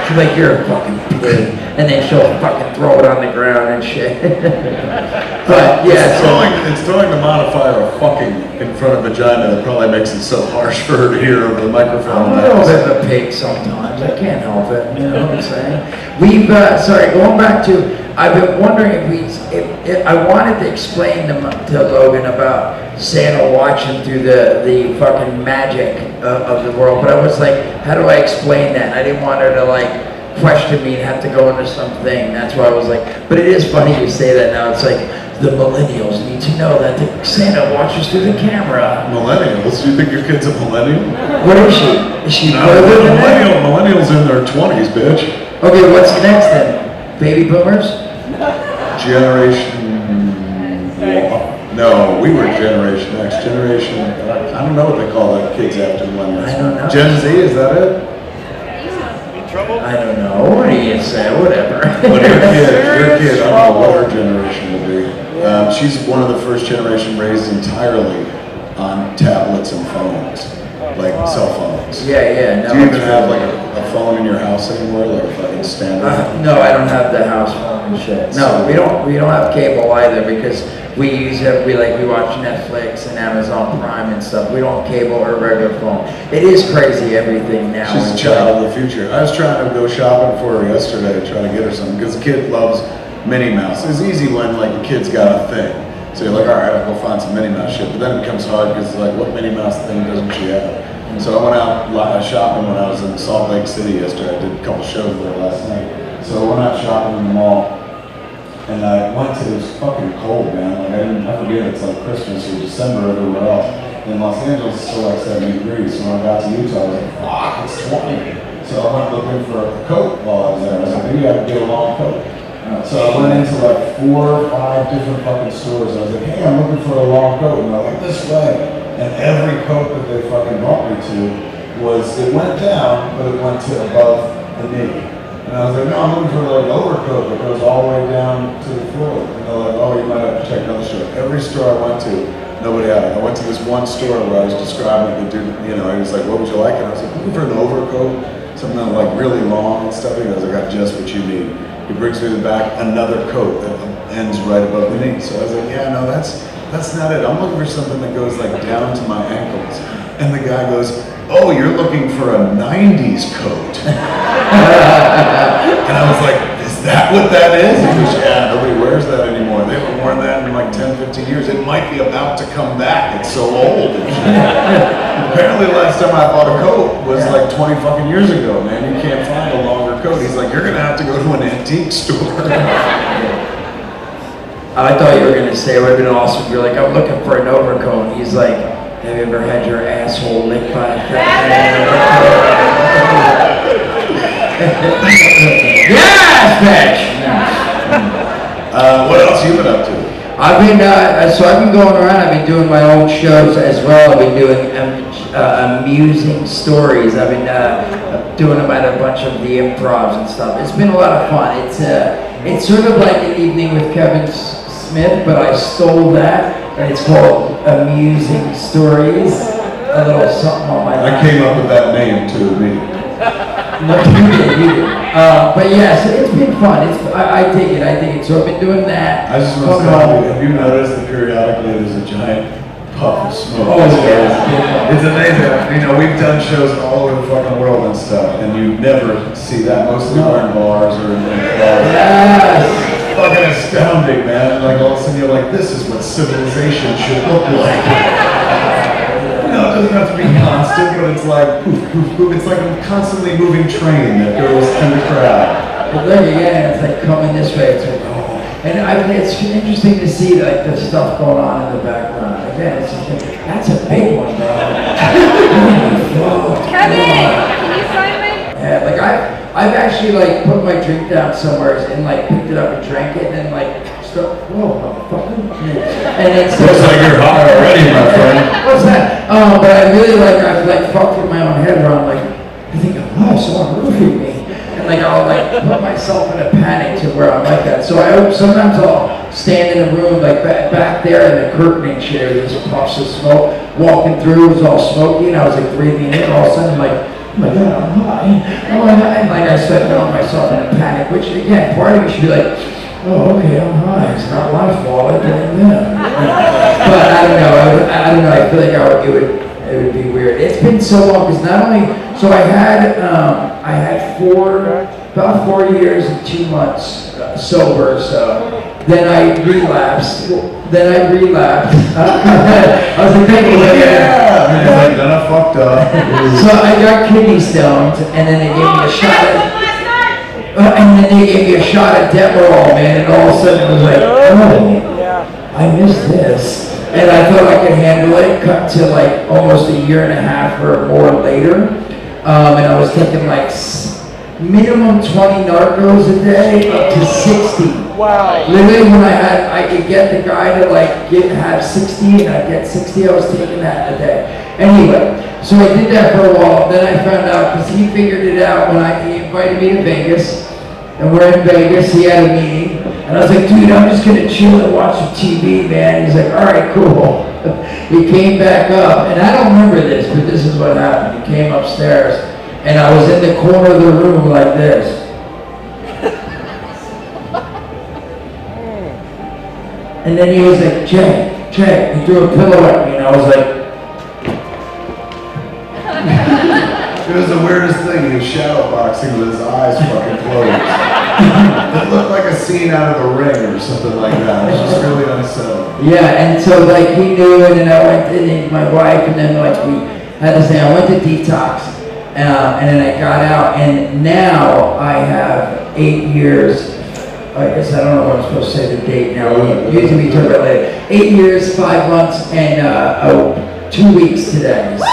She's like, you're a fucking pig. And then she'll fucking throw it on the ground and shit. But yeah, It's throwing the modifier of fucking in front of vagina that probably makes it so harsh for her to hear over the microphone. I'm a little bit of a pig sometimes. I can't help it. You know what I'm saying? We've going back to. I've been wondering if I wanted to explain to Logan about Santa watching through the fucking magic of the world, but I was like, how do I explain that? I didn't want her to like question me and have to go into something. That's why I was like, but it is funny you say that now. It's like the millennials need to know that Santa watches through the camera. Millennials? You think your kid's a millennial? What is she? Is she further than that? Millennials in their 20s, bitch. Okay, what's next then? Baby boomers? Generation... No, we were Generation X. Generation... I don't know what they call that kids after millennials. I don't know. Gen Z, is that it? I don't know. What do you say? Whatever. But your kid, I don't know what her generation will be. She's one of the first generation raised entirely on tablets and phones, like cell phones. Yeah. No, Do you even have like a phone in your house anymore, like a fucking standard? No, I don't have the house phone and shit. No, we don't have cable either because we watch Netflix and Amazon Prime and stuff. We don't have cable or regular phone. It is crazy everything now. She's a child of the future. I was trying to go shopping for her yesterday to try to get her something because the kid loves Minnie Mouse. It's easy when like the kid's got a thing. So you're like, all right, I'll go find some Minnie Mouse shit. But then it becomes hard because it's like, what Minnie Mouse thing doesn't she have? So I went out shopping when I was in Salt Lake City yesterday. I did a couple shows there last night. So I went out shopping in the mall. And I went to, it was fucking cold, man. Like I forget, it's like Christmas or December everywhere else. In Los Angeles, it's still like 70 degrees. So when I got to Utah, I was like, fuck, it's 20. So I went looking for a coat while I was there. I was like, maybe I could get a long coat. So I went into like 4 or 5 different fucking stores. I was like, hey, I'm looking for a long coat. And they're like, this way. And every coat that they fucking brought me to it went down, but it went to above the knee. And I was like, no, I'm looking for like an overcoat that goes all the way down to the floor. And they're like, oh, you might have to check another store. Every store I went to, nobody had it. I went to this one store where I was describing the dude, he was like, what would you like? And I was like, looking for an overcoat, something that like really long and stuff. He goes, I got just what you need. He brings me to the back, another coat that ends right above the knee. So I was like, yeah, no, that's not it. I'm looking for something that goes like down to my ankles. And the guy goes, oh, you're looking for a 90s coat. And I was like, is that what that is? He goes, yeah, nobody wears that anymore. They haven't worn that in like 10, 15 years. It might be about to come back. It's so old. Apparently the last time I bought a coat was like 20 fucking years ago, man. You can't find a longer coat. He's like, you're going to have to go to an antique store. I thought you were going to say, it would have been awesome. You're like, I'm looking for an overcoat. He's like, have you ever had your asshole licked by a fat Yes, bitch! What else you been up to? I've been going around. I've been doing my own shows as well. I've been doing amusing stories. I've been doing them at a bunch of the improvs and stuff. It's been a lot of fun. It's sort of like An Evening with Kevin Smith, but I stole that, and it's called Amusing Stories. A little something on my I came up with that name too, me. No, you did. But yes, it's been fun. I dig it. So I've been doing that. I just want to tell you, have you noticed that periodically there's a giant puff of smoke? Oh, yeah. It's amazing. We've done shows all over the fucking world and stuff, and you never see that. Mostly we're in bars or in bars. Yes. It's fucking astounding, man. Like all of a sudden you're like, this is what civilization should look like. It doesn't have to be constant, but it's like poof, poof, poof. It's like a constantly moving train that goes through the crowd. But then again, it's like coming this way. It's like, oh. And it's interesting to see like the stuff going on in the background. Again, it's just like, that's a big one, bro. Kevin, can you sign me? Yeah, like I've actually like put my drink down somewhere and like picked it up and drank it and then like whoa, motherfucker. And it's Looks like you're high already, my friend. What's that? But I really I've like fucked with my own head where I'm like, I think, oh, someone roofing me. And like I'll like put myself in a panic to where I'm like that. So sometimes I'll stand in a room like back there in the curtaining chair, there's puffs of smoke walking through, it was all smoky, and I was like breathing in, all of a sudden like, oh my god, I'm high. And like I started throwing myself in a panic, which again, part of me should be like, oh, okay, I'm high. It's not my fault. I didn't know. But I don't know. I don't know. I feel like it would be weird. It's been so long because not only so I had about 4 years and 2 months sober. So then I relapsed. I was like, thank you. Yeah. Then I fucked up. So I got kidney stones, and then they gave me a shot. And then they gave me a shot of Demerol, man, and all of a sudden it was like, oh, I missed this. And I thought I could handle it, cut to like almost a year and a half or more later. And I was taking like minimum 20 narcos a day, up to 60. Wow. Literally when I could get the guy to like have 60 and I'd get 60, I was taking that a day. Anyway, so I did that for a while, then I found out, because he figured it out when he invited me to Vegas, and we're in Vegas, he had a meeting, and I was like, dude, I'm just gonna chill and watch some TV, man. He's like, all right, cool. He came back up, and I don't remember this, but this is what happened. He came upstairs, and I was in the corner of the room like this. And then he was like, Jay, he threw a pillow at me, and I was like, It was the weirdest thing. He was shadow boxing with his eyes fucking closed. It looked like a scene out of The Ring or something like that. It was just really unsettling. yeah, and so like he knew, and then I went to my wife, and then like we had this thing. I went to detox, and then I got out, and now I have 8 years. I guess I don't know what I'm supposed to say the date now. Usually we talk about later. 8 years, 5 months, and 2 weeks today. So.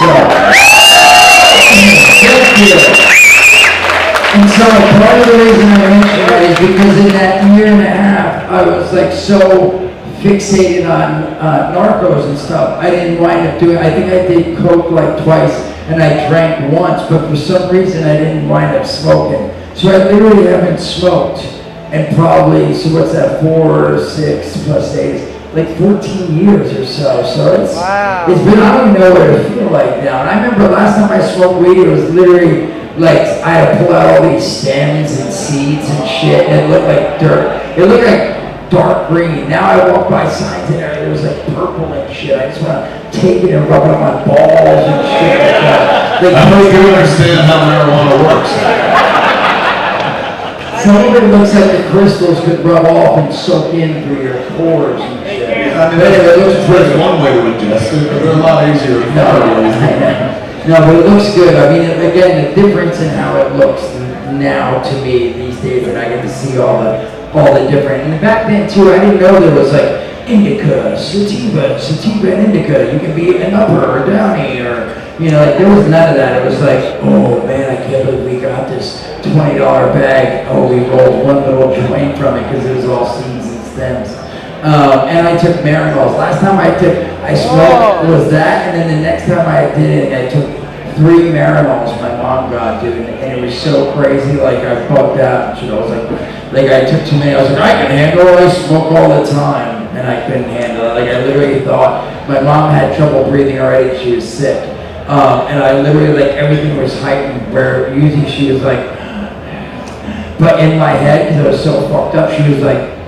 And so part of the reason I mention that is because in that year and a half, I was like so fixated on narcos and stuff. I didn't wind up doing, I think I did coke like twice and I drank once, but for some reason I didn't wind up smoking. So I literally haven't smoked and probably, so what's that, 4, 6 plus 8, like 14 years or so. So it's been, I don't even know what it feel like now. And I remember last time I smoked weed, it was literally like I had to pull out all these stems and seeds and shit, and it looked like dirt. It looked like dark green. Now I walk by signs and it was like purple and shit. I just want to take it and rub it on my balls and shit like that. Like, I don't think you understand how marijuana works. some of it looks like the crystals could rub off and soak in through your pores and shit. I mean, there's one way to ingest it, but they're a lot easier. No, but it looks good. I mean, again, the difference in how it looks now to me these days, and I get to see all the different. And back then too, I didn't know there was like indica, sativa, and indica. You can be an upper or downy, or like there was none of that. It was like, oh man, I can't believe we got this $20 bag. Oh, we rolled one little joint from it because it was all seeds and stems. And I took Marinols. Last time I smoked was that, and then the next time I did it, I took 3 Marinols my mom got, dude, and it was so crazy, like I bugged out and shit. I was like I took too many. I was like, I can handle it, I smoke all the time, and I couldn't handle it. Like I literally thought, my mom had trouble breathing already, she was sick. And I literally, like everything was heightened, where usually she was like, but in my head, because I was so fucked up, she was like,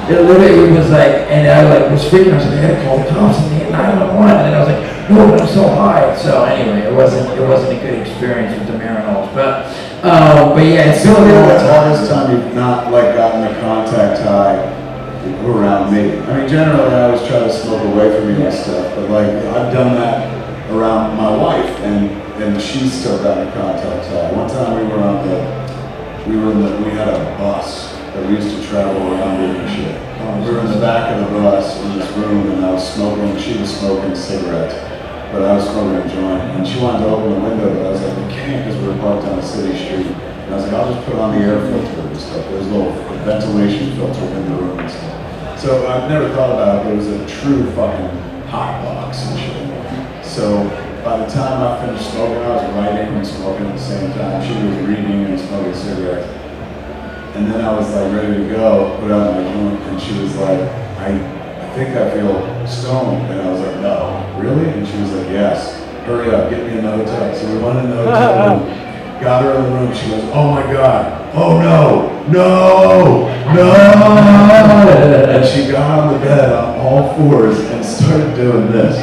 it literally was like, and I was freaking. I was like, I gotta call the cops and get 911. And I was like, no, but I'm so high. So anyway, it wasn't a good experience with the Marinols. But yeah, it's still the hardest time you've not like gotten a contact high around me. I mean, generally I always try to smoke away from you and stuff, but like I've done that around my wife, and she's still gotten a contact high. One time we had a bus. that we used to travel around with and shit. We were in the back of the bus in this room, and I was smoking, she was smoking cigarettes, but I was smoking a joint, and she wanted to open the window, but I was like, we can't because we were parked on a city street. And I was like, I'll just put on the air filter and stuff. There's a little ventilation filter in the room and stuff. So I've never thought about it, but it was a true fucking hot box and shit. So by the time I finished smoking, I was writing and smoking at the same time. She was reading and smoking cigarettes. And then I was like ready to go, put out my joint, and she was like, I think I feel stoned. And I was like, no, really? And she was like, yes, hurry up, get me in the hotel. So we went in the hotel room, got her in the room, she goes, oh my God, oh no, no, no. And she got on the bed on all fours and started doing this.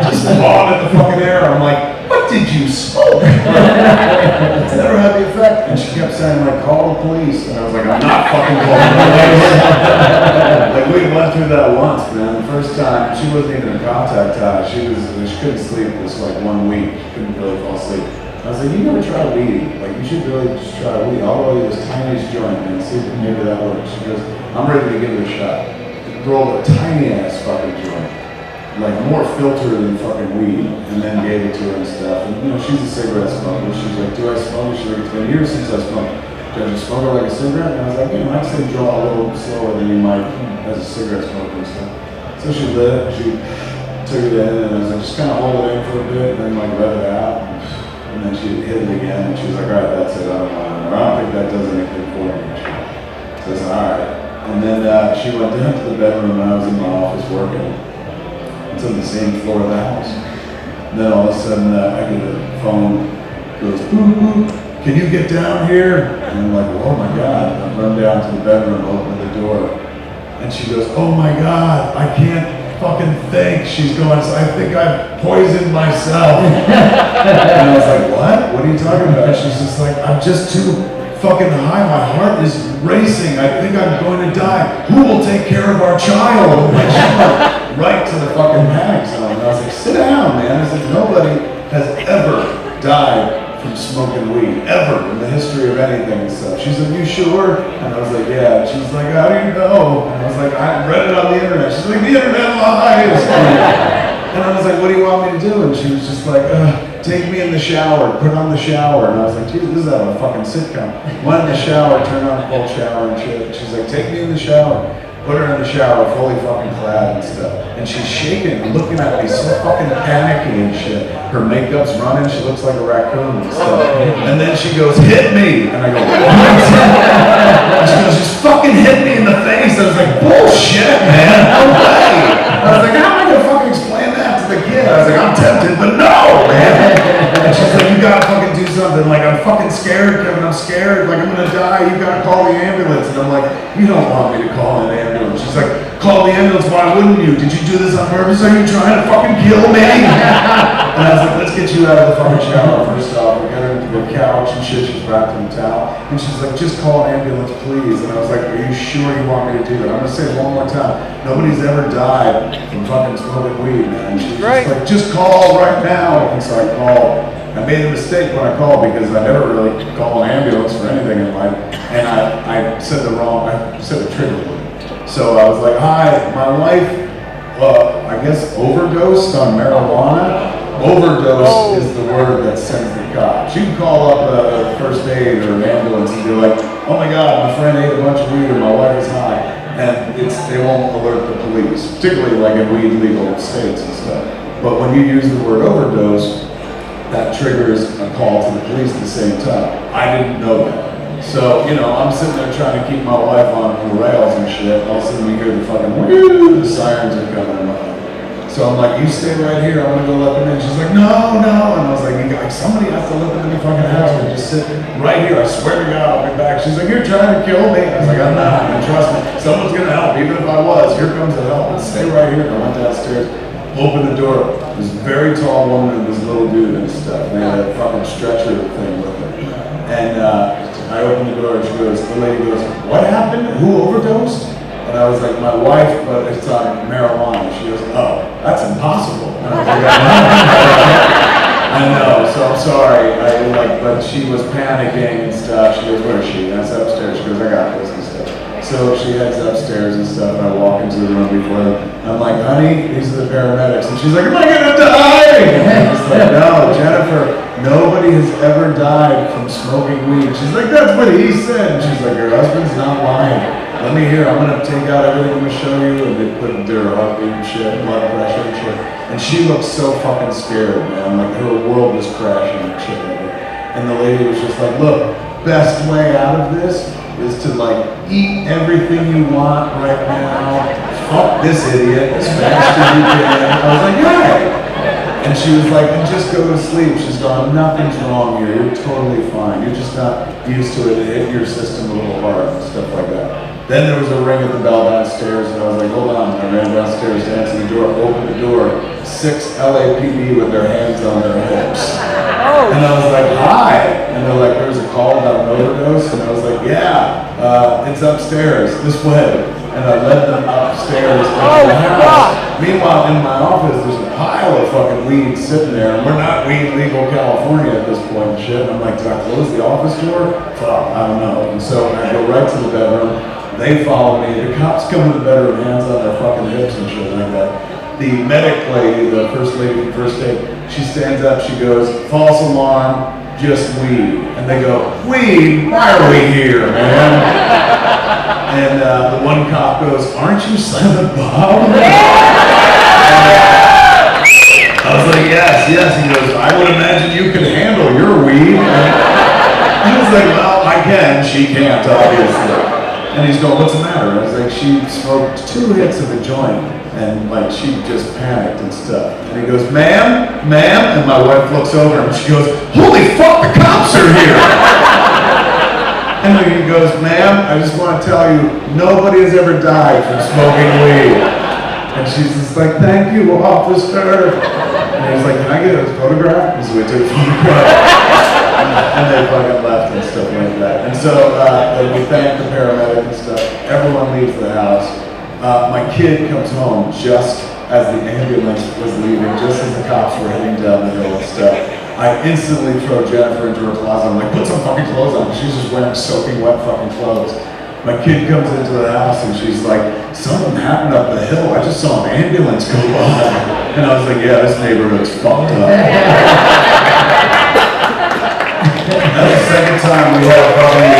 Just blowing at the fucking air. I'm like, what did you smoke? It's never had the effect. And she kept saying, like, call the police. And I was like, I'm not fucking calling the police. Like, we went through that once, man. The first time, she wasn't even in contact high. She couldn't sleep this, like, 1 week. She couldn't really fall asleep. I was like, you never tried weed. Like, you should really just try weed. I'll roll you this tiniest joint and see if maybe that works. She goes, I'm ready to give it a shot. Rolled a tiny ass fucking joint. Like more filter than fucking weed, and then gave it to her and stuff. And you know, she's a cigarette smoker. She's like, do I smoke? She's like, it's been years since I smoked. Do I just smoke it like a cigarette? And I was like, you know, I'd say draw a little slower than you might as a cigarette smoker and stuff. So she lit it, she took it in, and I was like, just kind of hold it in for a bit, and then like let it out. And then she hit it again, and she was like, all right, that's it, I don't want it. Or I don't think that does anything for me. So I said, all right. And then she went down to the bedroom, and I was in my office working. It's on the same floor of the house. And then all of a sudden, I get a phone, goes, boop, boop, can you get down here? And I'm like, oh my God. And I run down to the bedroom, open the door. And she goes, oh my God, I can't fucking think. She's going, I think I've poisoned myself. And I was like, what? What are you talking about? She's just like, I'm just too fucking high. My heart is racing. I think I'm going to die. Who will take care of our child? And she went right to the fucking panic zone. And I was like, sit down, man. I said, nobody has ever died from smoking weed, ever, in the history of anything and stuff. She's like, you sure? And I was like, yeah. And she's like, how do you know? And I was like, I read it on the internet. She's like, the internet lies. And I was like, what do you want me to do? And she was just like, take me in the shower, put on the shower. And I was like, Jesus, this is out of a fucking sitcom. Went in the shower, turned on a cold shower and shit. And she's like, take me in the shower. Put her in the shower, fully fucking clad and stuff. And she's shaking and looking at me so fucking panicky and shit. Her makeup's running, she looks like a raccoon and stuff. And then she goes, hit me! And I go, what? And she goes, just fucking hit me in the face. I was like, bullshit, man, no way! I was like, how am I gonna fucking explain that to the kid? I was like, I'm tempted, but no, man! And she's like, you gotta fucking do something. Like, I'm fucking scared, Kevin, I'm scared. Like, I'm gonna die, you gotta call the ambulance. And I'm like, you don't want me to call an ambulance. She's like, call the ambulance, why wouldn't you? Did you do this on purpose? Are you trying to fucking kill me? And I was like, let's get you out of the fucking shower first off. We got her into the couch and shit, she's wrapped in a towel. And she's like, just call an ambulance, please. And I was like, are you sure you want me to do that? I'm gonna say it one more time. Nobody's ever died from fucking smoking weed, man. And she was just like, just call right now. And so I called. I made a mistake when I called because I never really call an ambulance for anything in life. And I said I said a trigger word. So I was like, hi, my wife, I guess overdosed on marijuana. Overdose is the word that sends the cops. You can call up first aid or an ambulance and be like, oh my God, my friend ate a bunch of weed or my wife is high. And they won't alert the police, particularly like in weed legal states and stuff. But when you use the word overdose, that triggers a call to the police at the same time. I didn't know that. So, you know, I'm sitting there trying to keep my wife on the rails and shit. All of a sudden we hear the fucking whoo, the sirens are coming. So I'm like, you stay right here, I'm gonna go let them in. She's like, no, no. And I was like, somebody has to let them in the fucking house and just sit right here. I swear to God, I'll be back. She's like, you're trying to kill me. I was like, I'm not, and trust me, someone's gonna help, even if I was. Here comes the help, and stay right here. And I went downstairs, opened the door. This very tall woman and this little dude and stuff. And they had a fucking stretcher thing with them. And I opened the door and the lady goes, what happened? Who overdosed? And I was like, my wife, but it's on marijuana. She goes, oh, that's impossible. And I was like, I I know, so I'm sorry. But she was panicking and stuff. She goes, where is she? And I said, upstairs. She goes, I got this and stuff. So she heads upstairs and stuff, and I walk into the room before them. I'm like, honey, these are the paramedics. And she's like, am I gonna die? And I was like, no, Jennifer, nobody has ever died from smoking weed. She's like, that's what he said. And she's like, your husband's not lying. Let me hear, I'm gonna take out everything I'm gonna show you. And they put their heartbeat and shit, blood pressure and shit. And she looked so fucking scared, man. Like her world was crashing and shit. And the lady was just like, look, best way out of this is to like eat everything you want right now. Fuck this idiot as fast as you can. I was like, yeah. And she was like, and just go to sleep. She's gone, nothing's wrong here. You're totally fine. You're just not used to it. It hit your system a little hard and stuff like that. Then there was a ring at the bell downstairs, and I was like, hold on. I ran downstairs to answer the door, opened the door, 6 LAPD with their hands on their hips. And I was like, hi. And they're like, there's a call about an overdose. And I was like, yeah, it's upstairs, this way. And I led them upstairs into the house. Meanwhile, in my office, there's a pile of fucking weed sitting there. And we're not weed legal California at this point and shit. And I'm like, did I close the office door? Fuck, I don't know. And so I go right to the bedroom. They follow me. The cops come to the bedroom, hands on their fucking hips and shit like that. The medic lady, the first lady from first aid, she stands up, she goes, false alarm, just weed. And they go, weed? Why are we here, man? And the one cop goes, aren't you Silent Bob? I was like, yes. He goes, I would imagine you can handle your weed. And I was like, well, I can, she can't, obviously. And he's going, what's the matter? I was like, she smoked 2 hits of a joint, and like she just panicked and stuff. And he goes, ma'am? And my wife looks over and she goes, holy fuck, the cops are here! And then he goes, ma'am, I just want to tell you, nobody has ever died from smoking weed. And she's just like, thank you, officer. And he's like, can I get a photograph? And so we took a photograph. And they fucking left and stuff like that. And so we thank the paramedic and stuff. Everyone leaves the house. My kid comes home just as the ambulance was leaving, just as the cops were heading down the hill and stuff. I instantly throw Jennifer into her closet. I'm like, put some fucking clothes on. She's just wearing soaking wet fucking clothes. My kid comes into the house and she's like, something happened up the hill. I just saw an ambulance go by. And I was like, yeah, this neighborhood's fucked up. That's the second time we had fucking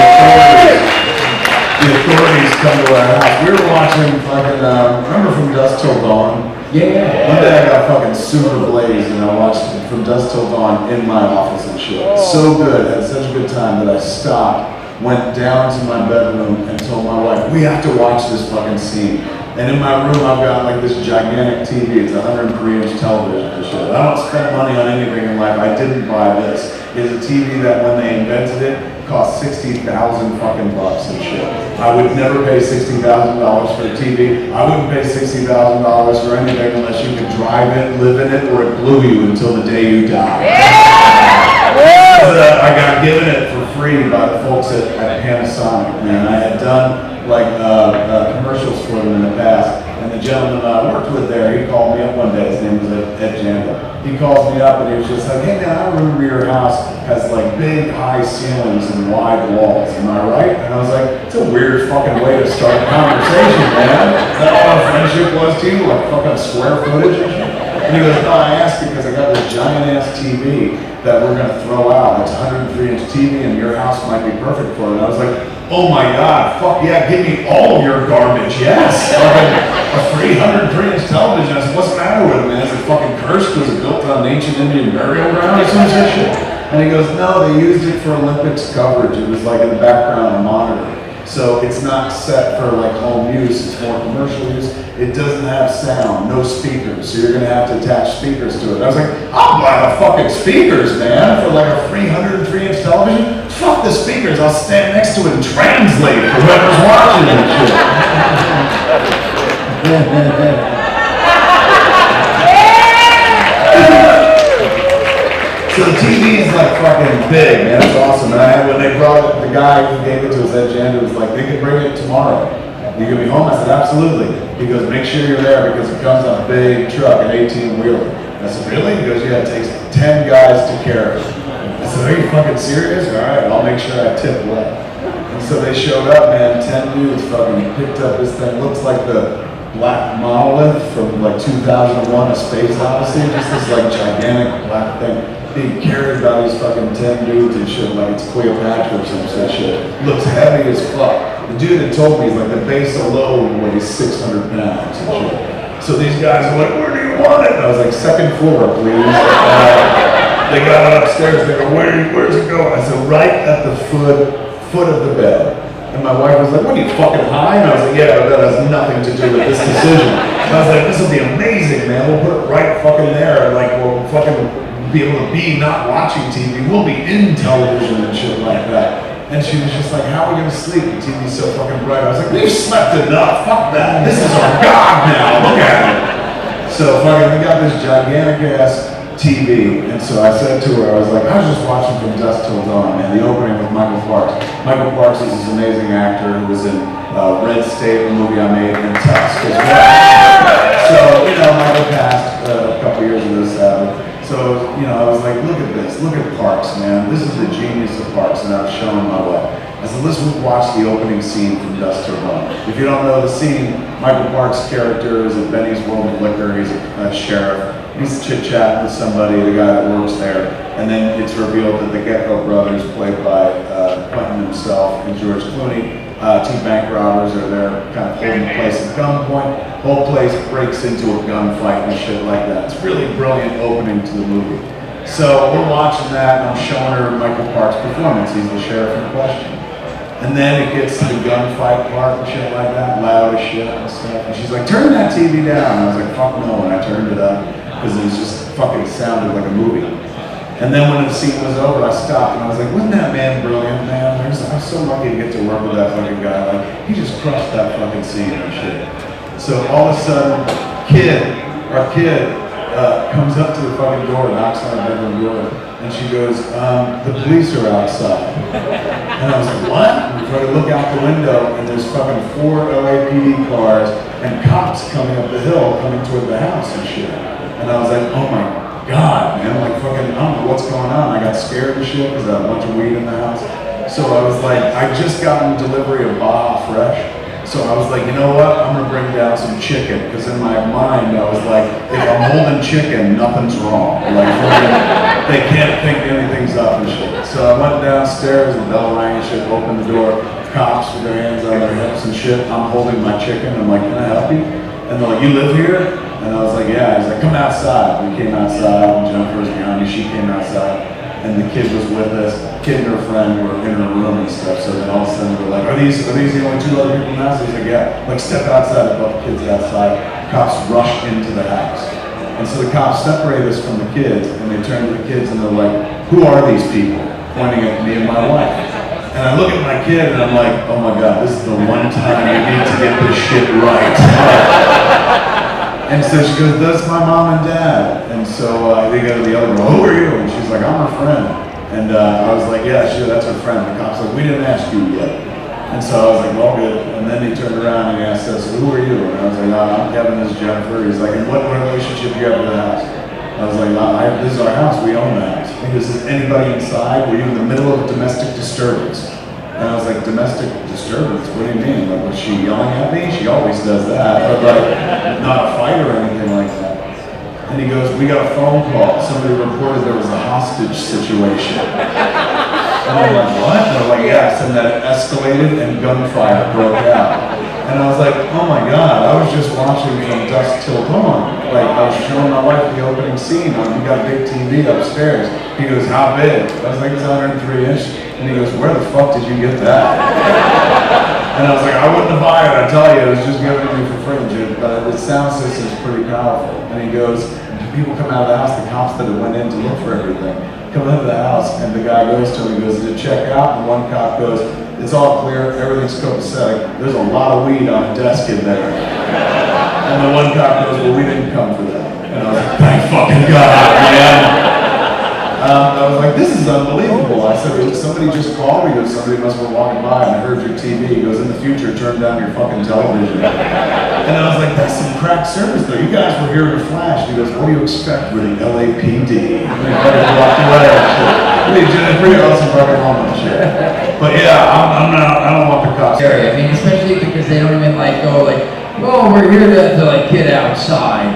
the authorities come to our house. We were watching fucking, remember From Dusk Till Dawn? Yeah. One day I got fucking super blazed and I watched From Dusk Till Dawn in my office and shit. So good, had such a good time that I stopped, went down to my bedroom and told my wife, we have to watch this fucking scene. And in my room I've got like this gigantic TV, it's a 103-inch television and shit. I don't spend money on anything in life, I didn't buy this. It's a TV that when they invented it, cost $60,000 fucking bucks and shit. I would never pay $60,000 for a TV. I wouldn't pay $60,000 for anything unless you could drive it, live in it, or it blew you until the day you die. I got given it for free by the folks at Panasonic, man. I had done like commercials for them in the past, and the gentleman I worked with there, he called me up one day. His name was Ed Janda. He calls me up and he was just like, hey man, I remember your house has like big high ceilings and wide walls, am I right? And I was like, it's a weird fucking way to start a conversation, man. Is that all our friendship was to you? Like fucking square footage and shit? And he goes, no, I asked because I got this giant ass TV that we're gonna throw out. It's a 103-inch TV and your house might be perfect for it. And I was like, oh my God, fuck yeah, give me all of your garbage, yes. A free 103-inch television. I said, what's the matter with it, man? Is it fucking cursed? Was it built on an ancient Indian burial ground or some shit? And he goes, no, they used it for Olympics coverage. It was like in the background on a monitor. So it's not set for like home use, it's more commercial use. It doesn't have sound, no speakers, so you're gonna have to attach speakers to it. I was like, I'll buy the fucking speakers, man, for like a free 103-inch television. Fuck the speakers, I'll stand next to it and translate for whoever's watching and shit. So the TV is like fucking big, man. It's awesome. And when they brought it, the guy who gave it to us, Ed Janda, was like, they could bring it tomorrow. You gonna be home? I said, absolutely. He goes, make sure you're there because it comes on a big truck, an 18-wheeler. I said, really? He goes, yeah, it takes 10 guys to carry. I said, are you fucking serious? All right, I'll make sure I tip well. And so they showed up, man, 10 dudes fucking picked up this thing. Looks like the black monolith from like 2001, A Space Odyssey. Just this like gigantic black thing being carried by these fucking 10 dudes and shit, like it's Cleopatra or some such shit. Looks heavy as fuck. The dude had told me, he's like, the base alone weighs 600 pounds and shit. So these guys are like, where do you want it? And I was like, second floor, please. They got it upstairs. They go, where's it going? I said, right at the foot of the bed. And my wife was like, what are you, fucking high? And I was like, yeah, but that has nothing to do with this decision. And I was like, this will be amazing, man. We'll put it right fucking there. And like, we'll fucking be able to be not watching TV. We'll be in television and shit like that. And she was just like, how are we gonna sleep? The TV's so fucking bright. I was like, we've slept enough. Fuck that. This is our God now. Look at it. So fucking, we got this gigantic ass TV. And so I said to her, I was like, I was just watching From Dusk Till Dawn, man. The opening with Michael Parks. Michael Parks is this amazing actor who was in Red State, the movie I made, and Tusk as well. So, you know, Michael passed a couple years ago this Sabbath. So, you know, I was like, look at this, look at Parks, man. This is the genius of Parks, and I was showing my wife. I said, let's watch the opening scene from Dusk Till Dawn. If you don't know the scene, Michael Parks' character is at Benny's World of Liquor. He's a sheriff. He's chit-chatting with somebody, the guy that works there, and then it's revealed that the Gecko brothers, played by Quentin himself and George Clooney, two bank robbers are there kind of holding the place at gunpoint. Whole place breaks into a gunfight and shit like that. It's really brilliant opening to the movie. So we're watching that, and I'm showing her Michael Parks' performance. He's the sheriff in question. And then it gets to the gunfight part and shit like that, loud as shit and stuff. And she's like, turn that TV down. And I was like, fuck no, and I turned it up because it was just fucking sounded like a movie. And then when the scene was over, I stopped and I was like, wasn't that man brilliant, man? I'm so lucky to get to work with that fucking guy. Like, he just crushed that fucking scene and shit. So all of a sudden, our kid comes up to the fucking door, knocks on the bedroom door, and she goes, the police are outside. And I was like, what? And we try to look out the window, and there's fucking 4 LAPD cars and cops coming up the hill, coming toward the house and shit. And I was like, oh my God, man, like fucking, I don't know what's going on. I got scared and shit because I had a bunch of weed in the house. So I was like, I just gotten delivery of Baja Fresh. So I was like, you know what? I'm gonna bring down some chicken, because in my mind I was like, if I'm holding chicken, nothing's wrong. Like, they can't think anything's up and shit. So I went downstairs, the bell rang and shit, opened the door, cops with their hands on their hips and shit. I'm holding my chicken. I'm like, can I help you? And they're like, you live here? And I was like, yeah. He's like, come outside. We came outside, and Jennifer was behind me. She came outside, and the kid was with us. Kid and her friend were in her room and stuff. So then all of a sudden we're like, are these the only 2 other people in the house? He's like, yeah. Like, step outside. I brought the kids outside. Cops rush into the house. And so the cops separate us from the kids, and they turn to the kids and they're like, who are these people? Pointing at me and my wife. And I look at my kid and I'm like, oh my God, this is the one time I need to get this shit right. And so she goes, that's my mom and dad. And so they go to the other room, who are you? And she's like, I'm her friend. And I was like, yeah, sure, that's her friend. The cop's like, we didn't ask you yet. And so I was like, well, good. And then he turned around and he asked us, who are you? And I was like, I'm Kevin, this is Jennifer. He's like, and what relationship do you have with the house? I was like, this is our house, we own the house. He goes, is anybody inside? Were you in the middle of a domestic disturbance? And I was like, domestic disturbance? What do you mean? Like, was she yelling at me? She always does that. But like, not a fight or anything like that. And he goes, we got a phone call. Somebody reported there was a hostage situation. And I'm like, what? And they're like, yes. And then it escalated and gunfire broke out. And I was like, oh my God, I was just watching From Dusk Till Dawn. Like, I was showing my wife the opening scene. We got a big TV upstairs. He goes, how big? I was like, it's 103 inch. And he goes, where the fuck did you get that? And I was like, I wouldn't have buy it, I tell you, it was just given to me for free, dude. But the sound system's pretty powerful. And he goes, people come out of the house, the cops that went in to look for everything, come into the house, and the guy goes to him, he goes, did it check out? And one cop goes, it's all clear, everything's copacetic, there's a lot of weed on a desk in there. And the one cop goes, well, we didn't come for that. And I was like, thank fucking God, man. I was like, this is unbelievable. I said, somebody just called me. He goes, somebody must have been walking by and I heard your TV. He goes, in the future, turn down your fucking television. And I was like, that's some crack service though. You guys were here to flash. He goes, what do you expect with the LAPD? And he fucking walked away and shit. It's pretty awesome fucking home and shit. But yeah, I'm not, I don't want the cops. I mean, especially because they don't even like go like, oh, we're here to like get outside.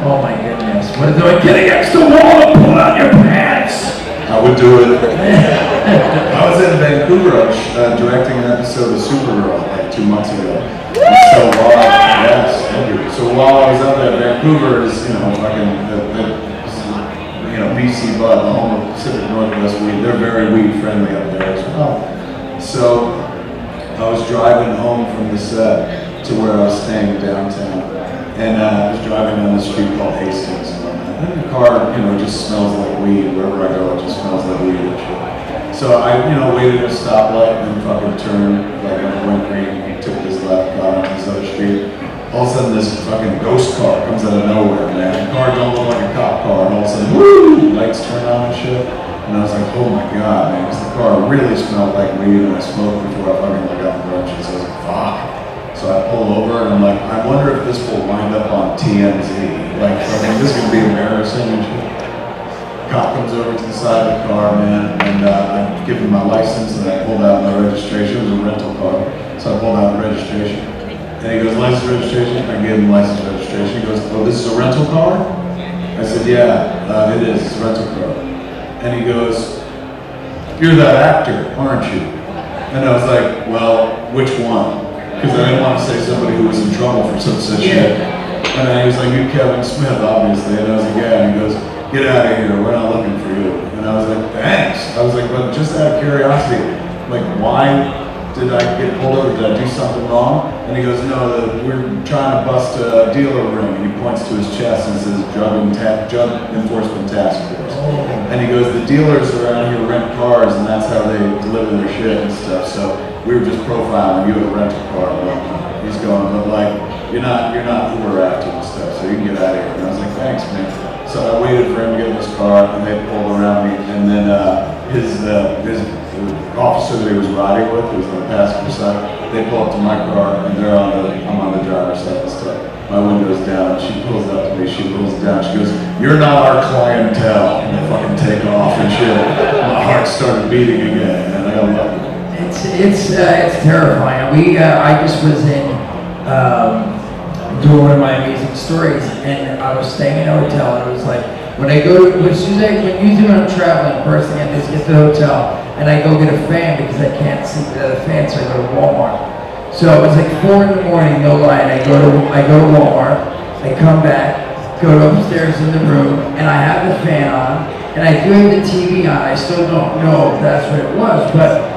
Oh my goodness. What if they're like, get against the wall and pull out your pants? I would do it. I was in Vancouver directing an episode of Supergirl like 2 months ago. So while I was up there, Vancouver is, you know, fucking, BC Bud, the home of Pacific Northwest weed. They're very weed friendly up there as well. So I was driving home from the set to where I was staying downtown. And I was driving down the street called Hastings. And the car, just smells like weed. Wherever I go, it just smells like weed and shit. So I, waited at a stoplight and then fucking turned, like I went green and took this left, got onto this other street. All of a sudden, this fucking ghost car comes out of nowhere, man. The car don't look like a cop car, and all of a sudden, woo, lights turn on and shit. And I was like, oh my god, man, because the car really smelled like weed, and I smoked before I fucking got the roaches. So I was like, fuck. So I pull over, and I'm like, I wonder if this will wind up on TMZ. Like, this is gonna be embarrassing and shit. Cop comes over to the side of the car, man, and I give him my license, and I pulled out my registration. It was a rental car, so I pulled out the registration. And he goes, license registration? I gave him license registration. He goes, oh, this is a rental car? I said, yeah, it is. It's a rental car. And he goes, you're that actor, aren't you? And I was like, well, which one? Because I didn't want to say somebody who was in trouble for such shit. And then he was like, you're Kevin Smith, obviously. And I was like, yeah. And he goes, get out of here. We're not looking for you. And I was like, thanks. I was like, but just out of curiosity, like, why did I get pulled over? Did I do something wrong? And he goes, no, we're trying to bust a dealer ring. And he points to his chest and says, Drug Enforcement Task Force. And he goes, the dealers around here rent cars, and that's how they deliver their shit and stuff. So we were just profiling you at a rental car. But he's going, but like, you're not who we're after and stuff, so you can get out of here. And I was like, thanks, man. So I waited for him to get in his car, and they pulled around me, and then his officer that he was riding with, who was on the passenger side, they pull up to my car, and I'm on the driver's side and stuff. My window's down, she pulls up to me, she pulls down, she goes, you're not our clientele, and they fucking take off and shit. My heart started beating again, and I got lucky. It's terrifying. I just was in doing one of my amazing stories, and I was staying in a hotel, and it was like, when usually when I'm traveling, first thing I do is get to the hotel, and I go get a fan because I can't see the fan, so I go to Walmart. So it was like 4 in the morning, no lie, and I go to Walmart, I come back, go upstairs in the room, and I have the fan on, and I do have the TV on. I still don't know if that's what it was, but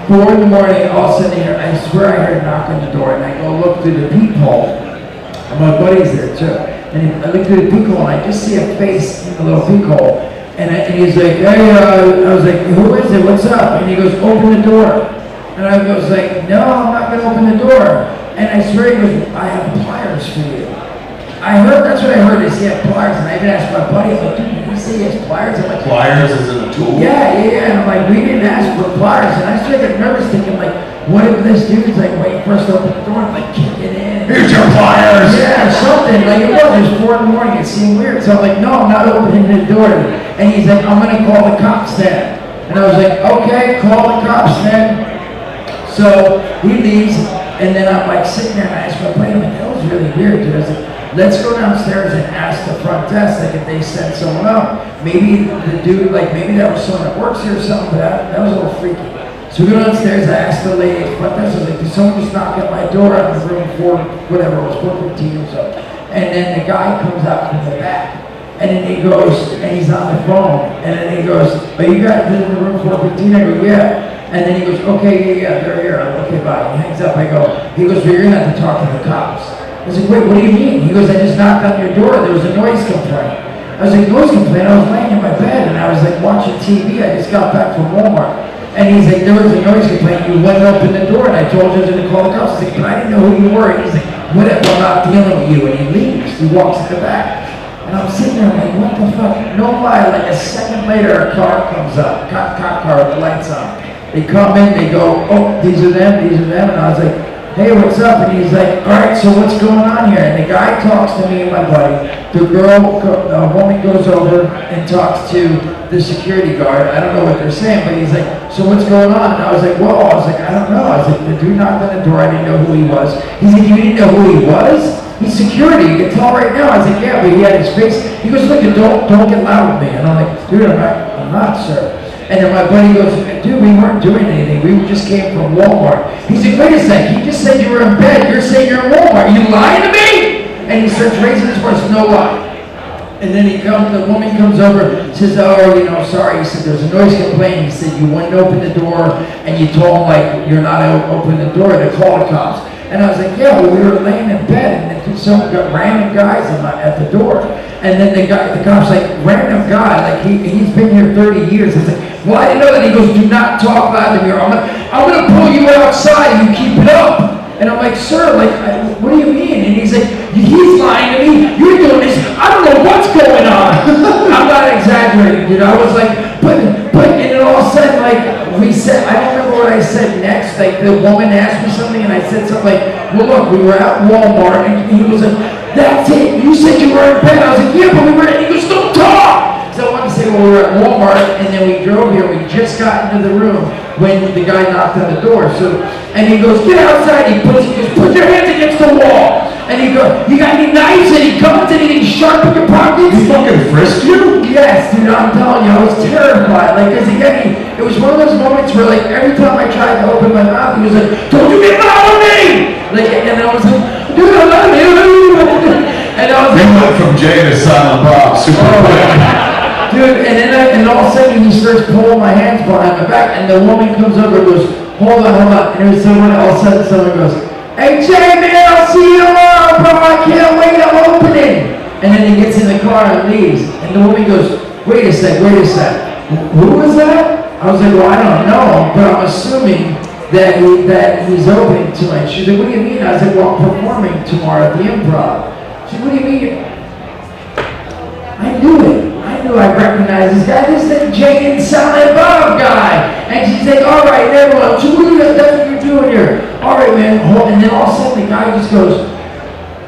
4 in the morning, all of a sudden, I swear I heard a knock on the door, and I go look through the peephole, and my buddy's there too. And I look through the peephole, and I just see a face in the little peephole. And he's like, hey, I was like, who is it? What's up? And he goes, open the door. And I was like, no, I'm not going to open the door. And I swear he goes, I have pliers for you. That's what I heard, is he had pliers. And I even asked my buddy, I'm like, dude, did he say he has pliers? I'm like, Pliers is in a tool? Yeah. And I'm like, we didn't ask for pliers. And I started getting nervous thinking, like, what if this dude's like waiting for us to open the door and like kick it in? Here's your pliers! Yeah, something. Like it was 4 in the morning, it seemed weird. So I'm like, no, I'm not opening the door. And he's like, I'm gonna call the cops then. And I was like, okay, call the cops then. So he leaves, and then I'm like sitting there and I asked my buddy, I'm like, that was really weird, dude. I was like, let's go downstairs and ask the front desk, like if they sent someone up. Maybe the dude, like maybe that was someone that works here or something, but that was a little freaky. So we go downstairs, I asked the lady at the front desk, I was like, did someone just knock at my door out of the room 4, whatever, it was 4:15 or so. And then the guy comes out from the back, and then he goes, and he's on the phone, and then he goes, are you guys in the room 4:15? I go, yeah. And then he goes, okay, yeah, they're here. I'm like, okay, bye. He hangs up, he goes, well, you're gonna have to talk to the cops. I was like, wait, what do you mean? He goes, I just knocked on your door, there was a noise complaint. I was like, noise complaint? I was laying in my bed, and I was like watching TV, I just got back from Walmart. And he's like, there was a noise complaint, you went up in the door, and I told you to call the cops. I was like, but I didn't know who you were. And he's like, whatever, I'm not dealing with you. And he leaves, he walks to the back. And And I'm sitting there like, what the fuck? No lie, like a second later, a car comes up, cop car with the lights on. They come in, they go, oh, these are them, and I was like, hey, what's up? And he's like, all right, so what's going on here? And the guy talks to me and my buddy. The woman goes over and talks to the security guard. I don't know what they're saying, but he's like, so what's going on? And I was like, well, I don't know. I was like, the dude knocked on the door. I didn't know who he was. He's like, you didn't know who he was? He's security. You can tell right now. I was like, yeah, but he had his face. He goes, look, don't get loud with me. And I'm like, dude, I'm not, sir. And then my buddy goes, dude, we weren't doing anything. We just came from Walmart. He's like, wait a sec, he just said you were in bed. You're saying you're in Walmart. Are you lying to me? And he starts raising his voice, no lie. And then the woman comes over, says, oh, you know, sorry. He said, there's a noise complaint. He said, you wouldn't open the door, and you told him, like, you're not opening the door to call the cops. And I was like, yeah, well, we were laying in bed, and then some random guys at the door. And then the cop's like, random guy, like he's been here 30 years. I was like, well, I didn't know that. He goes, do not talk loud to me, or I'm gonna pull you outside and you keep it up. And I'm like, sir, like, what do you mean? And he's like, he's lying to me. You're doing this. I don't know what's going on. I'm not exaggerating, dude. I was like, but, and then all of a sudden, like, I don't remember what I said next. Like, the woman asked me something, and I said something like, well, look, we were at Walmart, and he was like, that's it. You said you were in bed. I was like, yeah, but we were. And he goes, don't talk. So I wanted to say, well, we were at Walmart, and then we drove here. We just got into the room when the guy knocked on the door. And he goes, get outside. He goes, put your hands against the wall. And he goes, you got any knives? And he comes, anything sharp in your pockets? He fucking frisked you? Yes, dude, I'm telling you, I was terrified. Like, because again, it was one of those moments where, like, every time I tried to open my mouth, he was like, don't you get loud on me! Like, and I was like, dude, I love you. And I was They like, went from Jay to Silent Bob super quick. dude, and then all of a sudden he starts pulling my hands behind my back, and the woman comes over and goes, hold on. And it was someone, all of a sudden someone goes, hey Jay, man, I'll see you tomorrow, bro, I can't wait, I'm opening. And then he gets in the car and leaves, and the woman goes, wait a sec, who was that? I was like, well, I don't know, but I'm assuming that he's opening tonight. She's like, what do you mean? I was like, well, I'm performing tomorrow at the Improv. She said, what do you mean? I knew it. I knew I recognized this guy. This is the Jay and Silent Bob guy. And she's like, all right, everyone. So that's what you're doing here. All right, man. And then all of a sudden the guy just goes,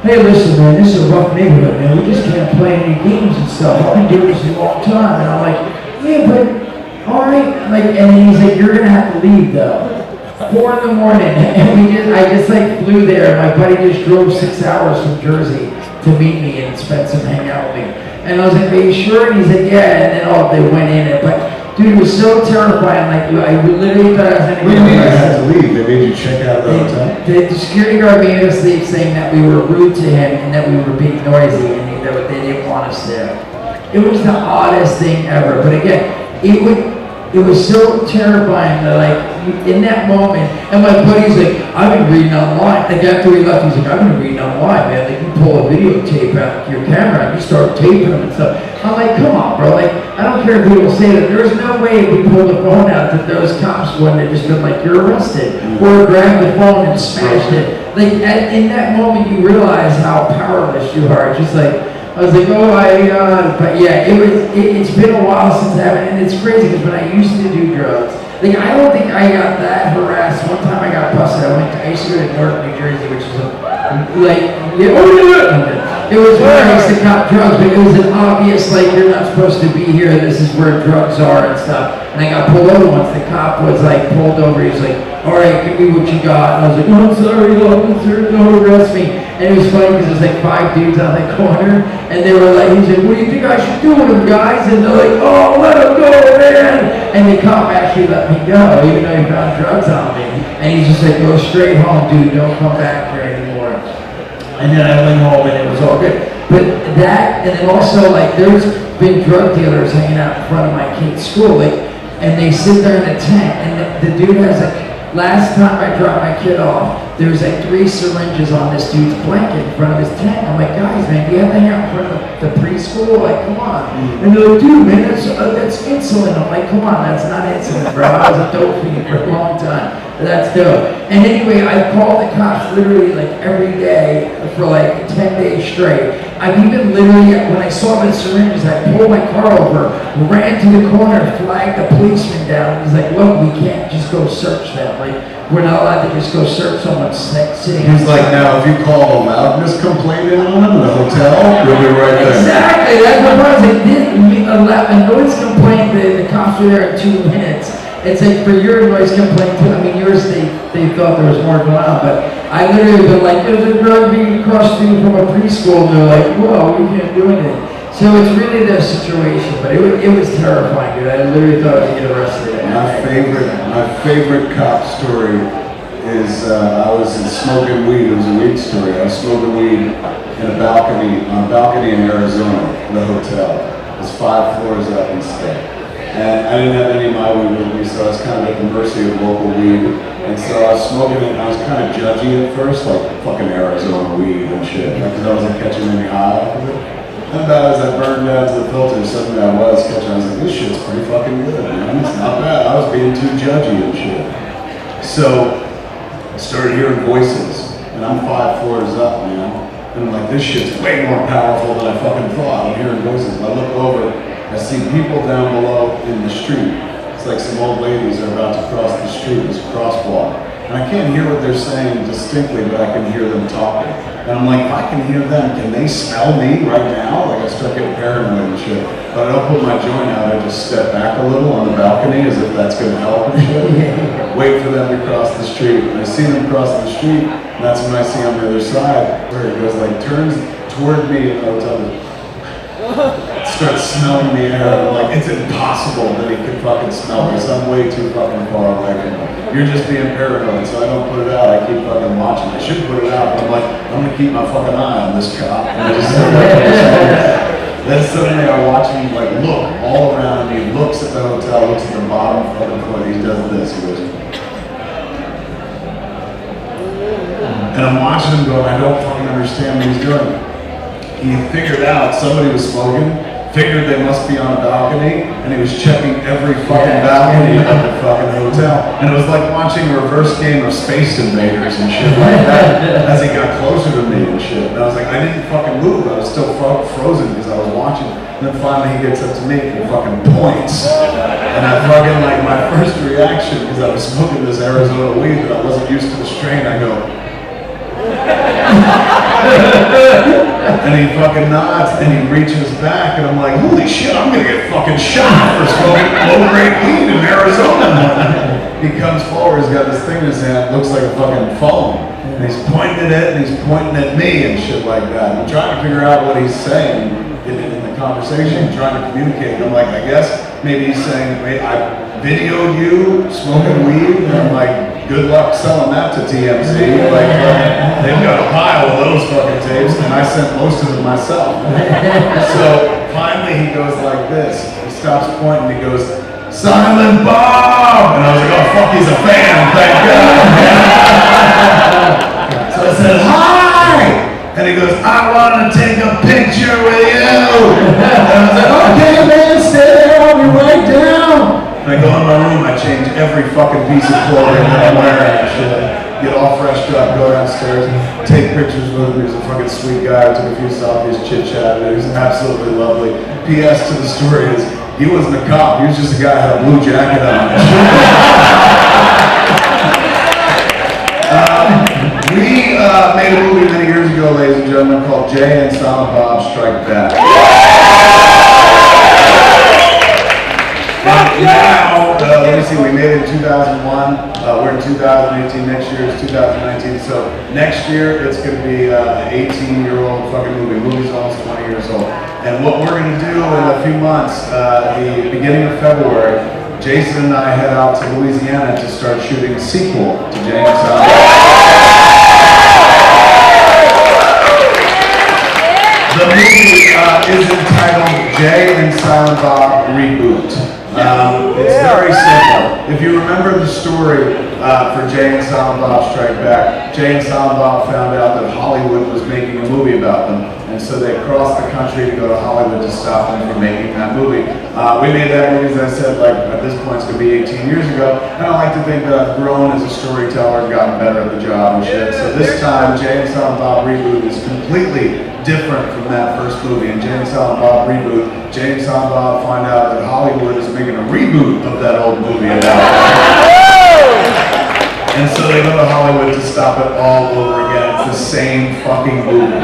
hey, listen, man, this is a rough neighborhood, man. We just can't play any games and stuff. I've been doing this a long time. And I'm like, yeah, but all right. Like, and then he's like, you're gonna have to leave though. 4 in the morning, and I just like flew there. My buddy just drove 6 hours from Jersey to meet me and spend some hang out with me. And I was like, are you sure? And he said, yeah. And then they went in. But dude, it was so terrifying. Like, I literally thought I was going to What do you mean I had to leave? They made you check out the hotel? The security guard made us leave, saying that we were rude to him and that we were being noisy, and that they didn't want us there. It was the oddest thing ever. But again, it was so terrifying that, like, in that moment, and my buddy's like, I've been reading online. Like, after he left, he's like, I've been reading online, man. Like, you pull a videotape out of your camera and you start taping them and stuff. I'm like, come on, bro. Like, I don't care if people say that. There's no way if we pulled the phone out that those cops wouldn't have just been like, you're arrested. Or grabbed the phone and smashed it. Like, in that moment, you realize how powerless you are. It's just like, I was like, oh my God. But yeah, it's been a while since I haven't, and it's crazy because when I used to do drugs, like, I don't think I got that harassed. One time I got busted. I used to go to Newark, New Jersey, which is it was where I used to cop drugs, but it was an obvious, like, you're not supposed to be here. This is where drugs are and stuff. And I got pulled over once. The cop was like pulled over. He was like, all right, give me what you got. And I was like, oh, I'm sorry, officer, don't arrest me. And it was funny because there's like 5 dudes on the corner, and they were like, he said, what do you think I should do with them, guys? And they're like, oh, let him go, man. And the cop actually let me go, even though he found drugs on me. And he's just like, go straight home, dude, don't come back here anymore. And then I went home and it was all good. But that, and then also, like, there's been drug dealers hanging out in front of my kid's school, like, and they sit there in a tent, and the dude has like, last time I dropped my kid off, there was like 3 syringes on this dude's blanket in front of his tent. I'm like, guys, man, do you have to hang out in front of the preschool? Like, come on. And they're like, dude, man, that's insulin. I'm like, come on, that's not insulin, bro. I was a dope fiend for a long time. But that's dope. And anyway, I called the cops literally like every day for like 10 days straight. I've even literally, when I saw him in syringes, I pulled my car over, ran to the corner, flagged the policeman down. He's like, look, we can't just go search them. Like, we're not allowed to just go search someone sitting. He's like, now if you call a loudness complaint in on him in the hotel, you'll be right there. Exactly, that's what I was like, a noise complaint, the cops were there in 2 minutes. It's like for your noise complaint too, I mean yours they thought there was more going on, but I literally been like, there's a girl being across the street from a preschool and they're like, whoa, we can't do anything. So it's really their situation, but it was terrifying, dude. I literally thought I would get arrested. My favorite cop story is I was smoking weed. It was a weed story. I was smoking weed on a balcony in Arizona, the hotel. It was 5 floors up instead. And I didn't have any of my weed with me, so I was kind of at the mercy of local weed. And so I was smoking it, and I was kind of judgy at first, like fucking Arizona weed and shit, because I wasn't catching any high off of it. And about as I burned down to the filter, suddenly I was catching. I was like, this shit's pretty fucking good, man. It's not bad. I was being too judgy and shit. So I started hearing voices, and I'm 5 floors up, man. And I'm like, this shit's way more powerful than I fucking thought. I'm hearing voices. I look over. I see people down below in the street. It's like some old ladies are about to cross the street. There's a crosswalk. And I can't hear what they're saying distinctly, but I can hear them talking. And I'm like, if I can hear them, can they smell me right now? Like I start getting paranoid and shit. But I don't put my joint out, I just step back a little on the balcony as if that's gonna help and shit. Wait for them to cross the street. And I see them cross the street, and that's when I see on the other side, where it goes like, turns toward me, and I'll tell them, starts smelling the air. I'm like, it's impossible that he can fucking smell this. I'm way too fucking far away from him. You're just being paranoid, so I don't put it out. I keep fucking watching. I should put it out, but I'm like, I'm gonna keep my fucking eye on this cop. And I just then suddenly I watch him like look all around me. He looks at the hotel, looks at the bottom fucking floor. He does this. He goes, and I'm watching him going, I don't fucking understand what he's doing. He figured out somebody was smoking, figured they must be on a balcony, and he was checking every fucking balcony of the fucking hotel. And it was like watching a reverse game of Space Invaders and shit like that as he got closer to me and shit. And I was like, I didn't fucking move. I was still frozen because I was watching. And then finally he gets up to me and fucking points. And I fucking like my first reaction, because I was smoking this Arizona weed that I wasn't used to the strain, I go, and he fucking nods and he reaches back and I'm like, holy shit, I'm gonna get fucking shot for smoking low-grade weed in Arizona. He comes forward, he's got this thing in his hand, looks like a fucking phone. And he's pointing at it and he's pointing at me and shit like that. I'm trying to figure out what he's saying in the conversation, trying to communicate. And I'm like, I guess maybe he's saying, wait, I videoed you smoking weed, and I'm like, good luck selling that to TMZ. Like, they've got a pile of those fucking tapes, and I sent most of them myself. So finally he goes like this. He stops pointing, he goes, Silent Bob! And I was like, oh fuck, he's a fan, thank God. So I said, hi! And he goes, I want to take a picture with you! And I was like, okay man, stay there, I'll be right down! And I go in my room, I change every fucking piece of clothing that I'm wearing and shit. Get all freshed up, go downstairs, take pictures with him. He was a fucking sweet guy. I took a few selfies, chit-chatted. He was absolutely lovely. P.S. to the story is, he wasn't a cop. He was just a guy who had a blue jacket on. We made a movie many years ago, ladies and gentlemen, called Jay and Silent Bob Strike Back. Now, let me see, we made it in 2001, we're in 2018, next year is 2019, so next year it's going to be an 18-year-old fucking movie. The movie's almost 20 years old. And what we're going to do in a few months, the beginning of February, Jason and I head out to Louisiana to start shooting a sequel to Jay and Silent Bob. The movie is entitled Jay and Silent Bob Reboot. It's very simple. If you remember the story for Jay and Silent Bob Strike Back, Jay and Silent Bob found out that Hollywood was making a movie about them, and so they crossed the country to go to Hollywood to stop them from making that movie. We made that movie, as I said, like at this point it's going to be 18 years ago, and I like to think that I've grown as a storyteller and gotten better at the job and shit. So this time, Jay and Silent Bob Reboot is completely different from that first movie. And Jay and Silent Bob reboot. Jay and Silent Bob find out that Hollywood is making a reboot of that old movie. And so they go to Hollywood to stop it all over again. It's the same fucking movie.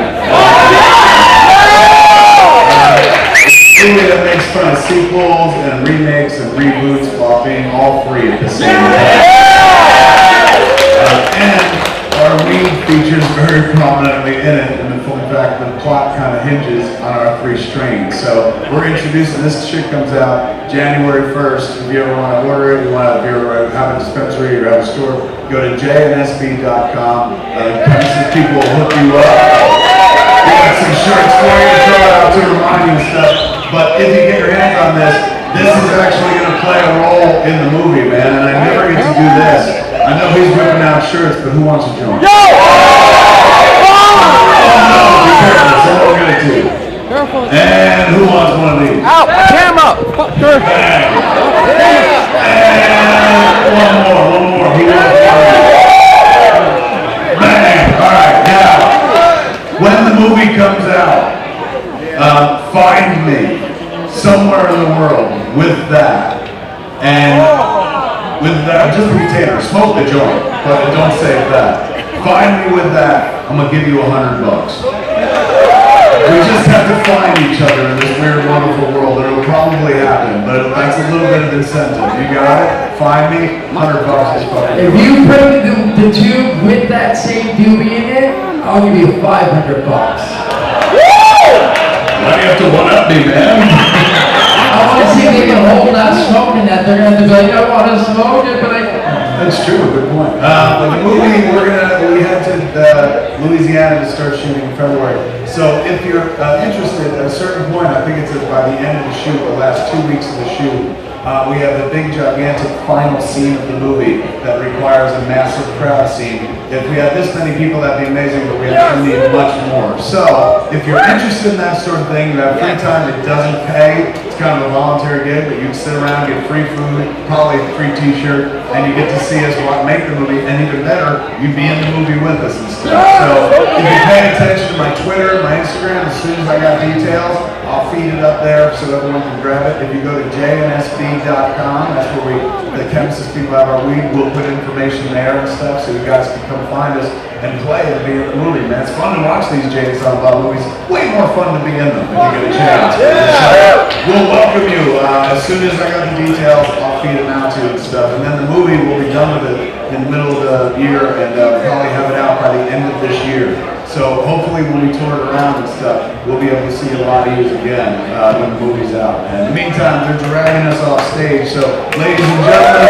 It's a movie that makes fun of sequels and remakes and reboots while being all free at the same time. And our lead features very prominently in it, and in fact the plot kind of hinges on our three strains. So we're introducing, this shit comes out January 1st. If you ever want to order it, if you ever have a dispensary or have a store, go to jnsb.com. Chemistry people will hook you up. We got some shirts for you to throw out to remind you and stuff. But if you get your hands on this, this is actually going to play a role in the movie, man. And I never get to do this. I know he's whipping out shirts, but who wants to join? Yo! Oh no, be careful, someone will get it to you. And who wants one of these? Out! Camera! Bang! And one more. He wants one of these. Bang! Alright, now, when the movie comes out, find me somewhere in the world with that. And with that, just retainer, smoke the joint, but don't save that. Find me with that, I'm gonna give you $100. We just have to find each other in this weird, wonderful world, and it'll probably happen, but that's a little bit of incentive. You got it? Find me, $100 is fucking. If you bring the tube with that same doobie in it, I'll give you $500. Why do you have to one-up me, man? I want to see if they can hold that smoke in that. They're going to be like, I want to smoke it, but I... That's true, good point. The movie, we head to Louisiana to start shooting in February. So if you're interested, at a certain point, I think it's by the end of the shoot, the last 2 weeks of the shoot, we have a big, gigantic final scene of the movie that requires a massive crowd scene. If we had this many people, that'd be amazing, but we actually need much more. So, if you're interested in that sort of thing, you have free time, it doesn't pay, it's kind of a voluntary gig, but you can sit around, get free food, probably a free t-shirt, and you get to see us make the movie, and even better, you'd be in the movie with us and stuff. So, if you pay attention to my Twitter, my Instagram, as soon as I got details, I'll feed it up there so everyone can grab it. If you go to jnsb.com, that's where the chemistry people have our weed, we'll put information there and stuff so you guys can come find us and play and be in the movie, man. It's fun to watch these Jay and Silent Bob movies. Way more fun to be in them if you get a chance. So we'll welcome you. As soon as I got the details, I'll feed them out to you and stuff. And then the movie, we'll be done with it in the middle of the year and we'll probably have it out by the end of this year. So hopefully when we tour it around and stuff, we'll be able to see a lot of you again when the movie's out. And in the meantime, they're dragging us off stage. So ladies and gentlemen,